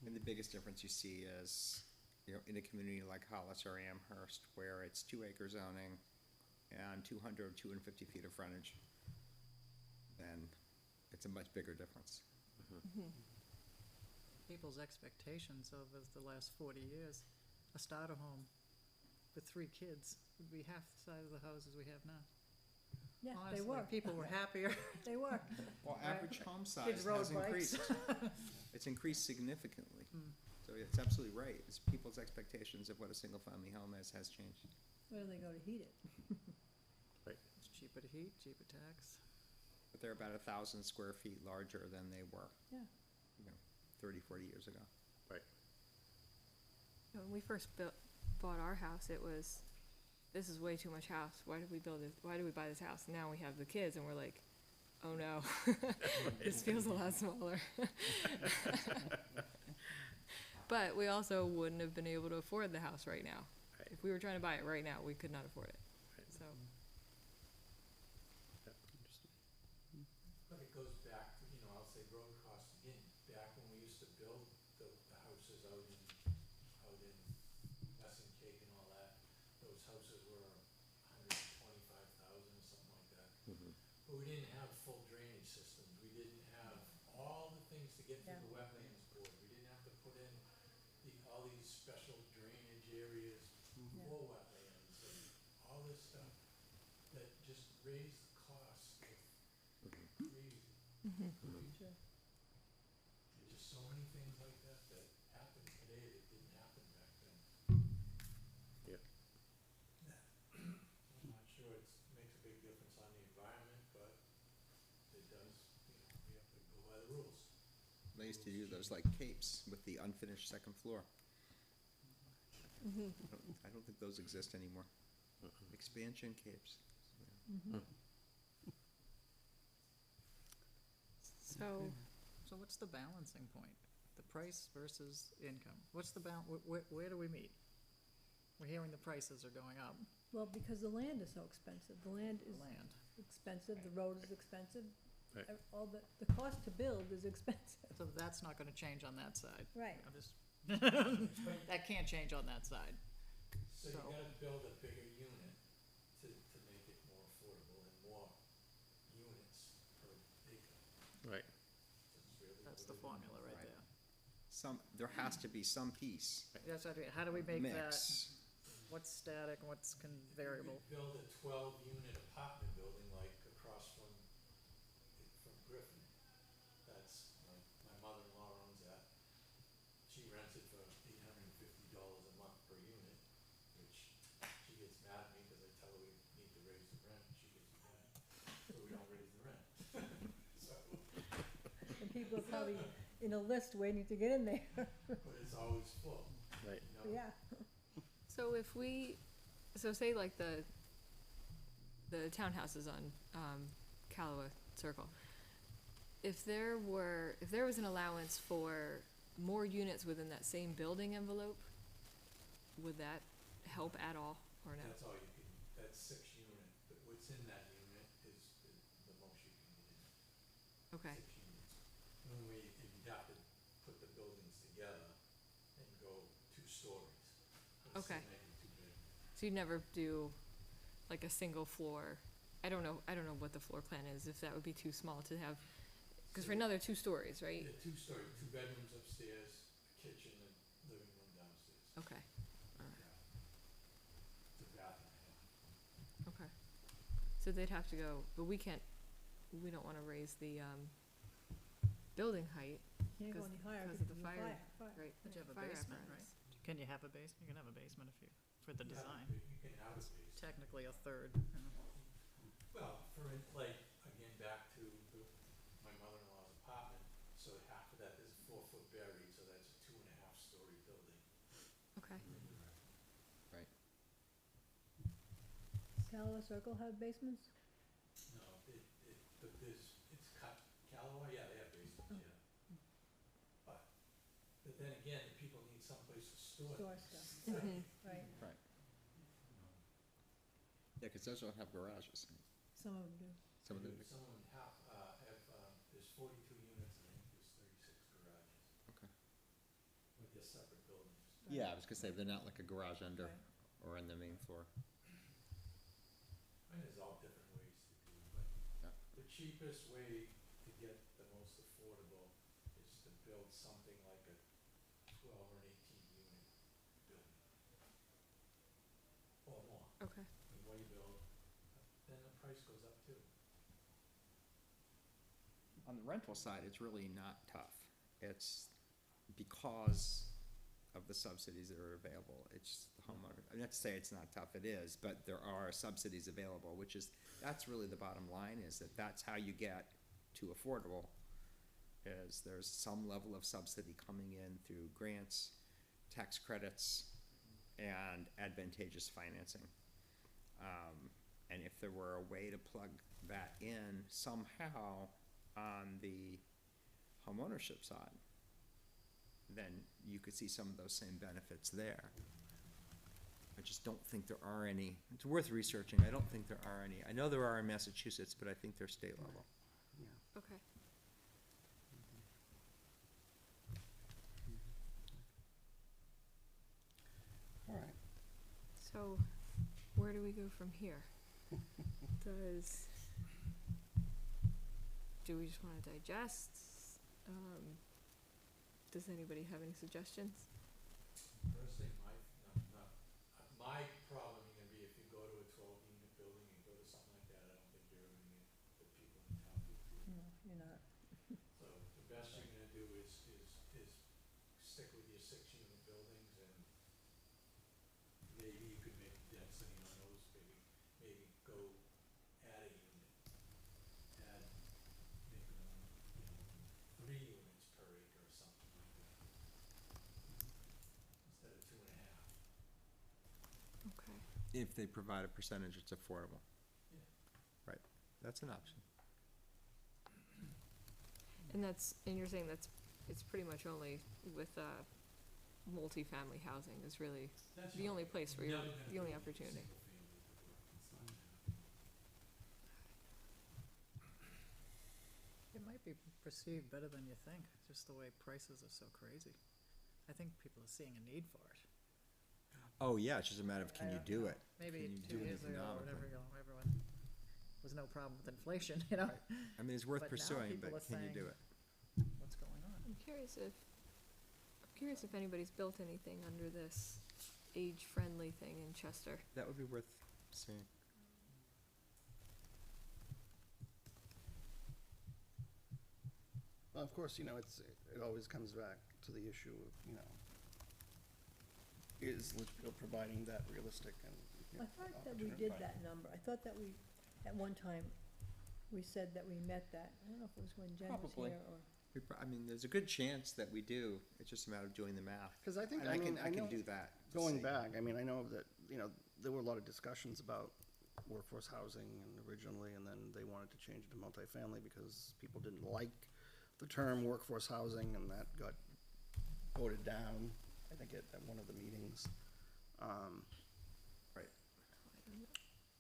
And the biggest difference you see is, you know, in a community like Hollis or Amherst, where it's 2-acre zoning and 200 or 250 feet of frontage, then it's a much bigger difference. People's expectations over the last 40 years, a starter home with 3 kids would be half the size of the houses we have now. Yeah, Honestly, they were. people were happier. They were. Well, average home size Kids rode has increased. bikes. It's increased significantly. Mm. So it's absolutely right. It's people's expectations of what a single-family home is has changed. Where do they go to heat it? It's cheaper to heat, cheaper tax. But they're about 1,000 square feet larger than they were, Yeah. you know, 30, 40 years ago. When we first bought our house, it was, this is way too much house. Why did we build it? Why did we buy this house? Now we have the kids and we're like, oh no, this feels a lot smaller. But we also wouldn't have been able to afford the house right now. Right. If we were trying to buy it right now, we could not afford it. Right. So, But it goes back to, I'll say road costs again, back when we used to build the houses out in Cake and all that, those houses were 125,000 or something like that. Mhm. But we didn't have full drainage systems, we didn't have all the things to get through Yeah. the wetlands board, we didn't have to put in all these special drainage areas for wetlands and all this stuff that just raised the cost of crazy. Sure. There's just so many things like that that happen today that didn't happen back then. Yeah. I'm not sure makes a big difference on the environment, but it does, we have to go by the rules. They used to do those like capes with the unfinished second floor. I don't think those exist anymore. Expansion capes. so, So what's the balancing point? The price versus income? What's the where do we meet? We're hearing the prices are going up, Well, because the land is so expensive. The land is land. expensive, the road is expensive. Right. All the cost to build is expensive. So that's not gonna change on that side. Right. I'm just, that can't change on that side. So you So- gotta build a bigger unit to make it more affordable and more units per acre. Right. That's really That's what the it is. formula right Right. there. There has to be some piece, That's what I mean. How do we make that, mix. what's static and what's variable? You could build a 12-unit apartment building like across from we don't raise the rent. So, And people are probably in a list waiting to get in there. but it's always full, Right. you know? Yeah. So if we, so say like the townhouses on, Callaway Circle, if there was an allowance for more units within that same building envelope, would that help at all, or no? That's all you can, that's 6 unit, but what's in that unit is the most you can get in. Okay, 6 units. Normally, if you'd have to put the buildings together and go 2 stories. Okay. Instead of making 2 bedrooms. so you'd never do like a single floor, I don't know what the floor plan is, if that would be too small to have, cause right now they're 2 stories, right? Yeah, 2 story, 2 bedrooms upstairs, a kitchen and living room downstairs. Okay, alright, It's a bath and a half. okay. So they'd have to go, but we don't wanna raise the, building height, Can't go Because- any higher because of the because fire. fire. right? But you have a fire basement, apparatus. Can you have a basement? You can have a basement if you, for the Yeah, design. You can have a basement. Technically a third, you know. Well, like, again, back to my mother-in-law's apartment, so half of that is 4 foot buried, so that's a 2.5 story building. Okay, Callaway Circle have basements? No, it's cut, Callaway, yeah, they have basements, yeah. But then again, the people need someplace to store Store things. stuff. Mhm. Right, Yeah, because those don't have garages. some of them do. Some of them, Some of them have, there's 42 units, and I think there's 36 garages. Okay. But they're separate buildings. yeah, I was gonna say, they're not like a garage under Right. or in the main floor. And there's all different ways to do, but Yeah. the cheapest way to get the most affordable is to build something like a 12 or an 18 unit building. Or more. okay, The more you build, then the price goes up too. On the rental side, it's really not tough. It's because of the subsidies that are available. It's the homeowner, I'm not to say it's not tough, it is, but there are subsidies available, which is, that's really the bottom line, is that that's how you get to affordable, is there's some level of subsidy coming in through grants, tax credits, and advantageous financing. And if there were a way to plug that in somehow on the homeownership side, then you could see some of those same benefits there. I just don't think there are any. It's worth researching. I don't think there are any. I know there are in Massachusetts, but I think they're state level. okay. All right. So, where do we go from here? Do we just wanna digest? Does anybody have any suggestions? First thing, my problem is gonna be if you go to a 12 unit building and go to something like that, I don't think you're ever gonna get the people in town to approve. No, you're not. So the best you're gonna do is stick with your 6 unit buildings, and maybe you could make density on those, maybe go add a unit. Make them, 3 units per acre or something like that. Instead of 2.5. Okay. If they provide a percentage, it's affordable. Yeah. Right, that's an option. And you're saying it's pretty much only with, multifamily housing is really That's the only not- place where you're you're, never gonna the only build a opportunity. single family before. It's not gonna happen. It might be perceived better than you think, just the way prices are so crazy. I think people are seeing a need for it. Oh, yeah, it's just a matter of can you do it? Maybe Can you 2 do it years ago or economically? whatever, everyone was no problem with inflation, you know? I mean, it's worth But now pursuing, people but are can you do saying- it? What's going on? I'm curious if anybody's built anything under this age-friendly thing in Chester. That would be worth seeing. Well, of course, it always comes back to the issue of, is Litchfield providing that realistic and, I thought that we did that number. I thought that we, at one time, we said that we met that. I don't know if it was when Jen was Probably. here or. I mean, there's a good chance that we do. It's just a matter of doing the math. Because I think, And I mean, I I know, can do that. to going see. back, I mean, I know that, you know, there were a lot of discussions about workforce housing and originally, and then they wanted to change it to multifamily because people didn't like the term workforce housing, and that got voted down, I think, at one of the meetings. Right.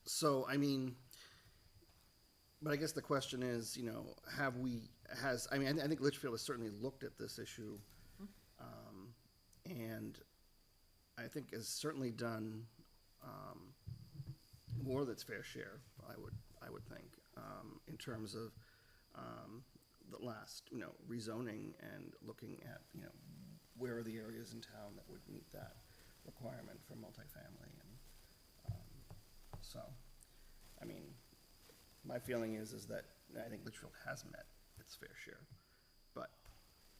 So, I mean, but I guess the question is, you know, I mean, I think Litchfield has certainly looked at this issue, and I think has certainly done, more than its fair share, I would think, in terms of, the last, you know, rezoning and looking at, you know, where are the areas in town that would meet that requirement for multifamily, and, so, I mean, my feeling is that I think Litchfield has met its fair share. But,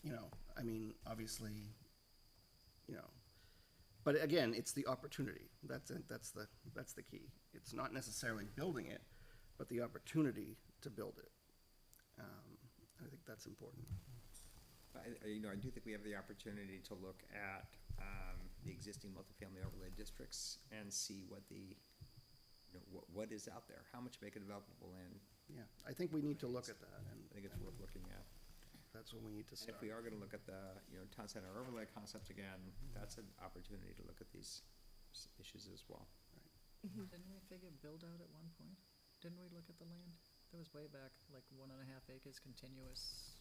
you know, I mean, obviously, you know, but again, it's the opportunity. That's the key. It's not necessarily building it, but the opportunity to build it. I think that's important. I do think we have the opportunity to look at the existing multifamily overlay districts and see what what is out there, how much vacant developable land. Yeah, I think we need to look at that, and I think it's worth looking at. that's what we need to And start. if we are gonna look at the, town center overlay concept again, that's an opportunity to look at these issues as well. Didn't we figure build out at one point? Didn't we look at the land? That was way back, like 1.5 acres continuous,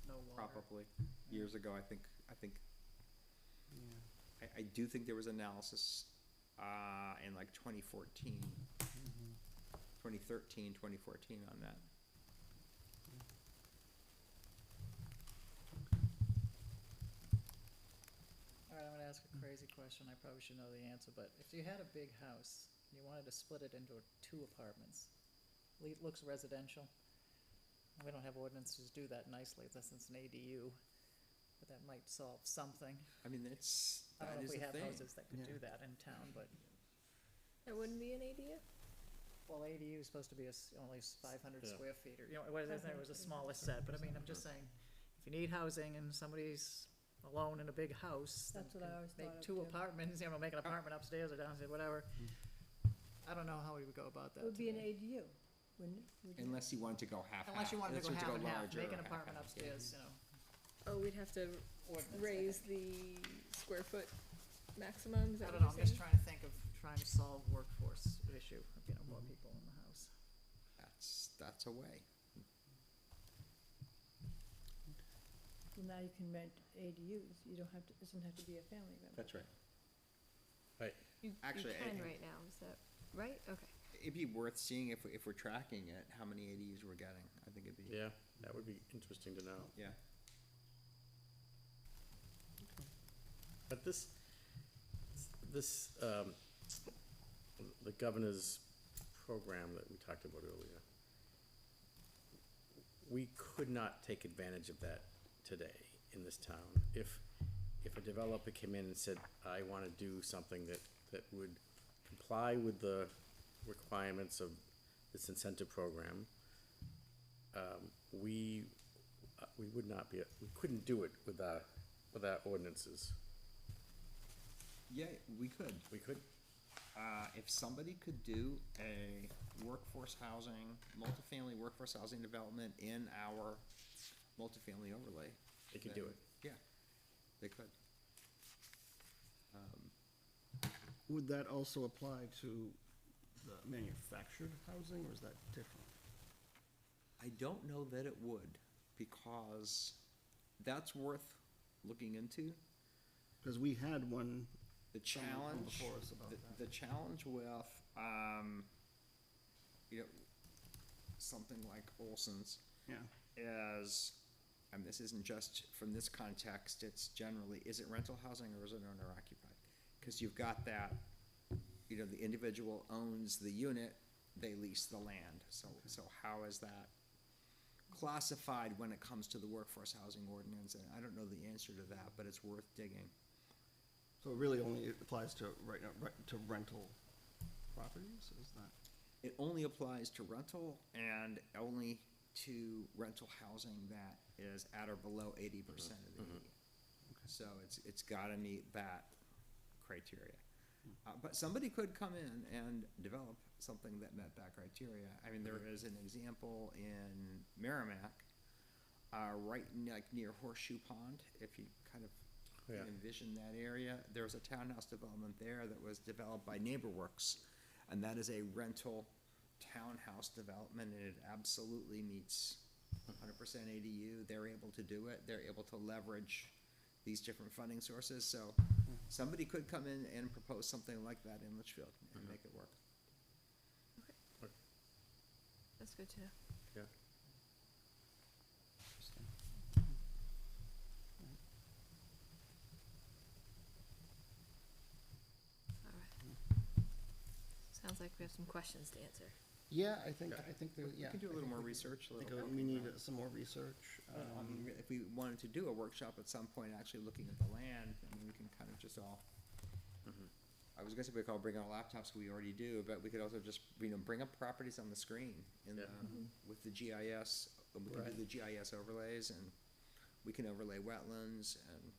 no water. Probably, years ago, I think, Yeah. I do think there was analysis, in like 2014, 2013, 2014 on that. All right, I'm gonna ask a crazy question, I probably should know the answer, but if you had a big house, and you wanted to split it into 2 apartments, looks residential, we don't have ordinances to do that nicely, since it's an ADU, but that might solve something. I mean, I that don't know is if we a have thing. houses that could do Yeah. that in town, but, It wouldn't be an ADU? well, ADU is supposed to be only 500 Yeah. square feet, or, what is it, it was a smaller set, but I mean, I'm just saying, if you need housing and somebody's alone in a big house, then That's what I always thought make of, 2 too. apartments, make an apartment upstairs or downstairs, whatever. I don't know how we would go about that It would be an today. ADU, wouldn't it? Would you? Unless you wanted to go half-half. Unless you wanted to go Unless you half and half, larger make an or apartment half-half, yeah. upstairs, Oh, we'd have to ordinance. raise the square foot maximum, is I that don't know, what I'm you're just saying? trying to think of trying to solve workforce issue, of more people in the house. That's a way. Well, now you can rent ADUs, you don't have to, doesn't have to be a family member. That's right. Right. You Actually, I can think- right now, is that right? Okay. It'd be worth seeing if we're tracking it, how many ADUs we're getting. I think it'd be, Yeah, that would be interesting to know. yeah. But this, the governor's program that we talked about earlier, we could not take advantage of that today in this town. If a developer came in and said, I wanna do something that would comply with the requirements of this incentive program, we would not be, we couldn't do it with our ordinances. Yeah, we could. We could? If somebody could do a workforce housing, multifamily workforce housing development in our multifamily overlay. They could do then- it. Yeah, they could. Would that also apply to the manufactured housing, or is that different? I don't know that it would, because that's worth looking into. Because we had one, The someone come challenge, before us about that. the challenge with, something like Olson's Yeah, is, and this isn't just from this context, it's generally, is it rental housing or is it owner occupied? Because you've got that, the individual owns the unit, they lease the land, so how is that classified when it comes to the workforce housing ordinance? And I don't know the answer to that, but it's worth digging. so it really only applies to, to rental properties, is that? it only applies to rental and only to rental housing that is at or below 80% of the ADU. So it's gotta meet that criteria. But somebody could come in and develop something that met that criteria. I mean, there is an example in Merrimack, right near Horseshoe Pond, if you kind of Yeah. envision that area. There was a townhouse development there that was developed by NeighborWorks, and that is a rental townhouse development, and it absolutely meets 100% ADU. They're able to do it. They're able to leverage these different funding sources. So somebody could come in and propose something like that in Litchfield and make it work. That's good to know. Yeah. All right. Sounds like we have some questions to answer. Yeah, I think there, yeah. We can do a little more research, a I think little. we need some more research. I mean, if we wanted to do a workshop at some point, actually looking at the land, I mean, we can kind of just all. I was gonna say we could all bring our laptops, we already do, but we could also just, bring up properties on the screen in the, with the GIS, and we can do the GIS overlays, and we can overlay wetlands and,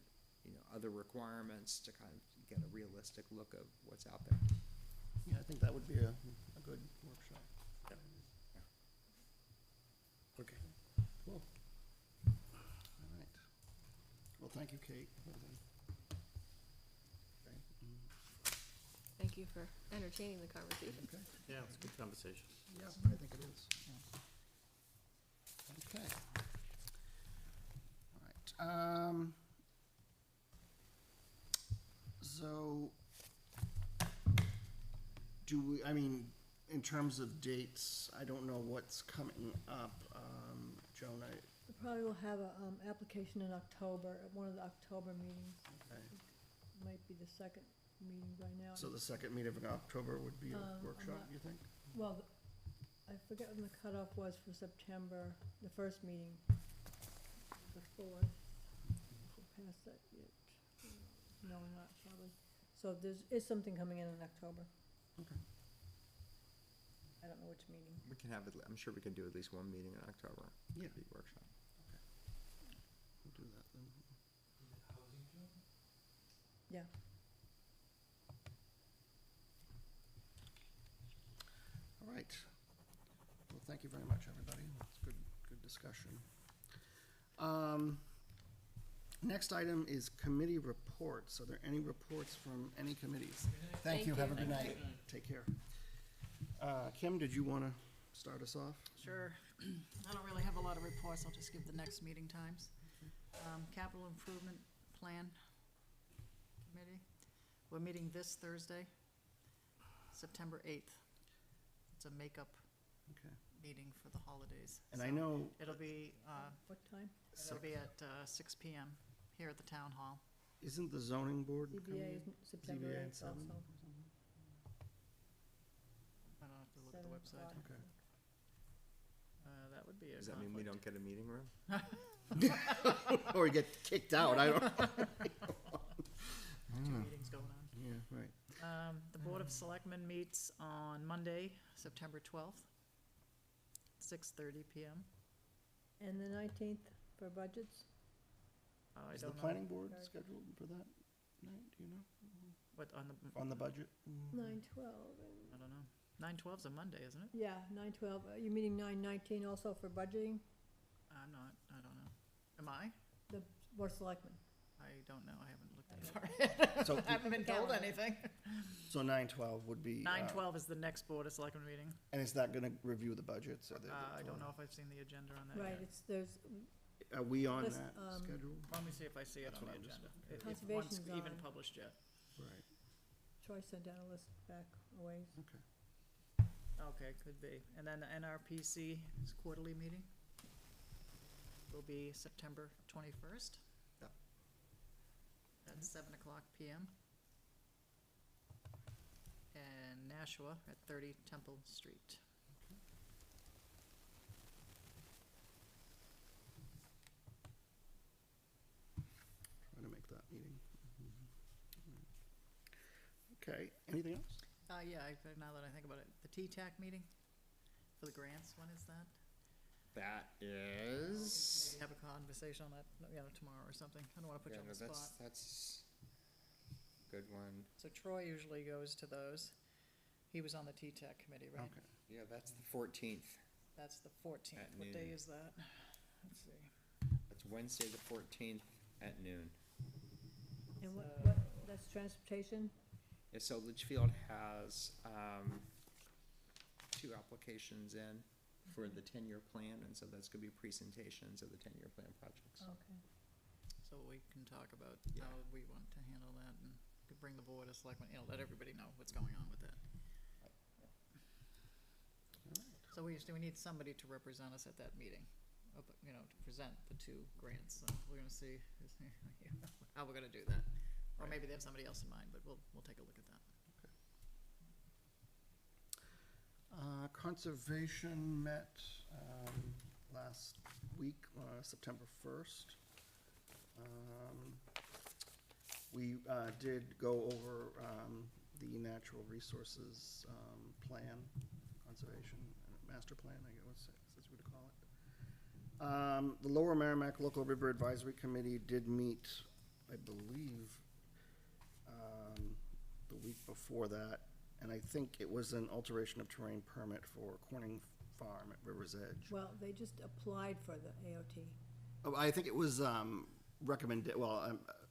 other requirements to kind of get a realistic look of what's out there. Yeah, I think that would be a good workshop. Okay. Cool. All right. Well, thank you, Kate. Thank you for entertaining the conversation. Okay. Yeah, it's a good conversation. Yeah, I think it is. Okay. All right. So, I mean, in terms of dates, I don't know what's coming up. Joan, We probably will have a, application in October, at one of the October meetings. okay. Might be the second meeting by now. So the second meeting of October would be a I'm workshop, not- you think? Well, I forget when the cutoff was for September, the first meeting, the fourth. We'll pass that yet. No, we're not, probably. So is something coming in October. Okay. I don't know which meeting. We can have it, I'm sure we can do at least one meeting in October. Yeah. Big workshop. We'll do that then. Yeah. All right. Well, thank you very much, everybody. That's good discussion. Next item is committee reports. Are there any reports from any committees? Thank you. Have a good night. Take care. Kim, did you want to start us off? Sure. I don't really have a lot of reports, I'll just give the next meeting times. Capital Improvement Plan Committee, we're meeting this Thursday, September 8th. It's a makeup Okay. meeting for the holidays. And I So know, It'll be, What time? it'll be at 6 PM here at the town hall. isn't the zoning board ZBA coming? is September ZBA at 8th 7 also. or something? I don't have to look at the 7 website. o'clock. Okay. That would be a Does that mean we don't get a meeting room? Or you get kicked out, I don't know. Two meetings going on. Yeah, right. The Board of Selectmen meets on Monday, September 12th, 6:30 PM. And the 19th for budgets? I Is the don't know planning board scheduled for that night, do you know? what, On the budget? 9/12, I don't know. 9/12's a Monday, isn't it? yeah, 9/12. Are you meeting 9/19 also for budgeting? I'm not, I don't know. Am I? The Board of Selectmen. I don't know, I haven't looked that far ahead. So, I haven't been told anything. so 9/12 would be. 9/12 is the next Board of Selectmen meeting. And is that gonna review the budgets? Or I don't know if I've seen the agenda on that Right, yet. Are we on This, that schedule? Let me see if I see it That's on the what I'm just agenda. looking If one's Conservation's even on. published yet. Right, Troy sent down a list back a ways. okay. Okay, could be. And then the NRPC quarterly meeting will be September 21st. Yep. At 7:00 PM. And Nashua at 30 Temple Street. Trying to make that meeting. Okay, anything else? Yeah, now that I think about it, the T-TAC meeting for the grants, when is that? That is. Maybe have a conversation on that, tomorrow or something. I don't wanna put you on the spot. That's a good one. So Troy usually goes to those. He was on the T-TAC committee, right? Okay. Yeah, that's the 14th. That's the 14th. At What day noon. is that? Let's see. That's Wednesday, the 14th at noon. And So- that's transportation? Yeah, so Litchfield has, 2 applications in for the 10-year plan, and so that's gonna be presentations of the 10-year plan projects. Okay. So we can talk about Yeah. how we want to handle that and could bring the board of selectmen, let everybody know what's going on with that. So we need somebody to represent us at that meeting, to present the 2 grants. So we're gonna see how we're gonna do that. Or Right. maybe they have somebody else in mind, but we'll take a look at that. Conservation met last week, September 1st. We did go over the natural resources plan, conservation, master plan, I guess that's what we call it. The Lower Merrimack Local River Advisory Committee did meet, I believe, the week before that, and I think it was an alteration of terrain permit for Corning Farm at River's Edge. Well, they just applied for the AOT. Oh, I think it was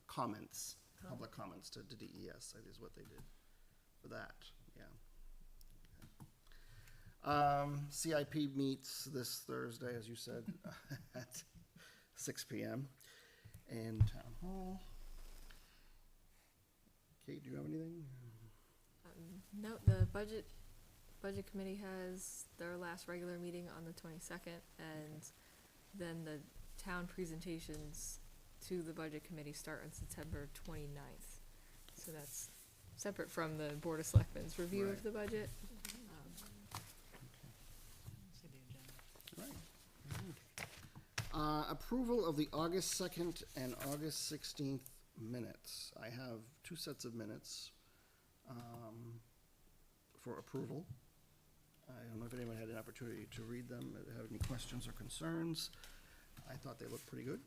comments, public comments to DES, I think is what they did for that, yeah. CIP meets this Thursday, as you said, at 6 PM in Town Hall. Kate, do you have anything? No, the budget committee has their last regular meeting on the 22nd, and then the town presentations to the budget committee start on September 29th. So that's separate from the Board of Selectmen's review Right. of the budget. See the agenda. Right. Approval of the August 2nd and August 16th minutes. I have 2 sets of minutes for approval. I don't know if anyone had an opportunity to read them, have any questions or concerns. I thought they looked pretty good.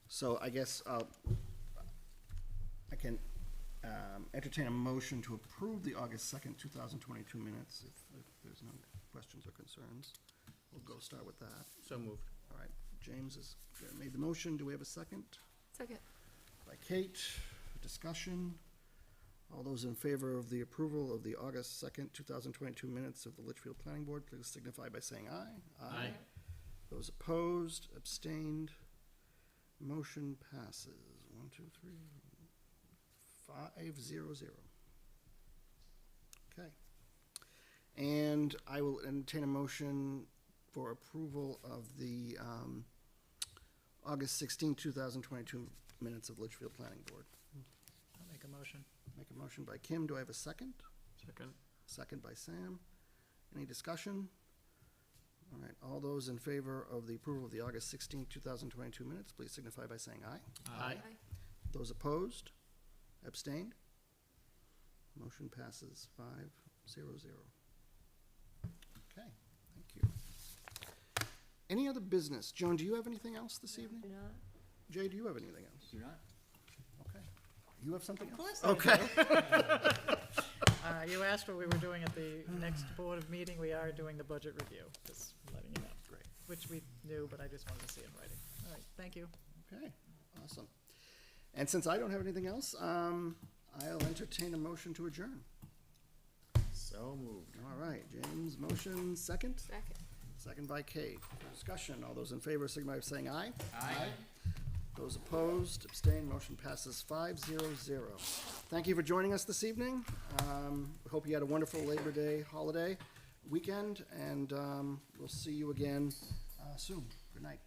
So I guess I can entertain a motion to approve the August 2nd, 2022 minutes, if there's no questions or concerns. We'll go start with that. So moved. All right, James has made the motion. Do we have a second? Second. By Kate. Discussion. All those in favor of the approval of the August 2nd, 2022 minutes of the Litchfield Planning Board, please signify by saying aye. Aye. Those opposed, abstained, motion passes. 1, 2, 3, 5, 0, 0. Okay. And I will entertain a motion for approval of the August 16, 2022 minutes of Litchfield Planning Board. I'll make a motion. Make a motion by Kim. Do I have a second? Second. Second by Sam. Any discussion? All right, all those in favor of the approval of the August 16, 2022 minutes, please signify by saying aye. Aye. Those opposed? Abstained? Motion passes 5, 0, 0. Okay, thank you. Any other business? Joan, do you have anything else this evening? Do not? Jay, do you have anything else? Do not? Okay. You have something Of else? course I Okay. You asked what we were doing at the next board of meeting. We are doing the budget review, just letting you know. Great. Which we knew, but I just wanted to see it in writing. All right, thank you. Okay, awesome. And since I don't have anything else, I'll entertain a motion to adjourn. So moved. All right, James, motion, second? Second. Second by Kate. Discussion, all those in favor, signify by saying aye. Aye. Those opposed, abstained, motion passes 5, 0, 0. Thank you for joining us this evening. We hope you had a wonderful Labor Day holiday weekend, and we'll see you again soon. Good night.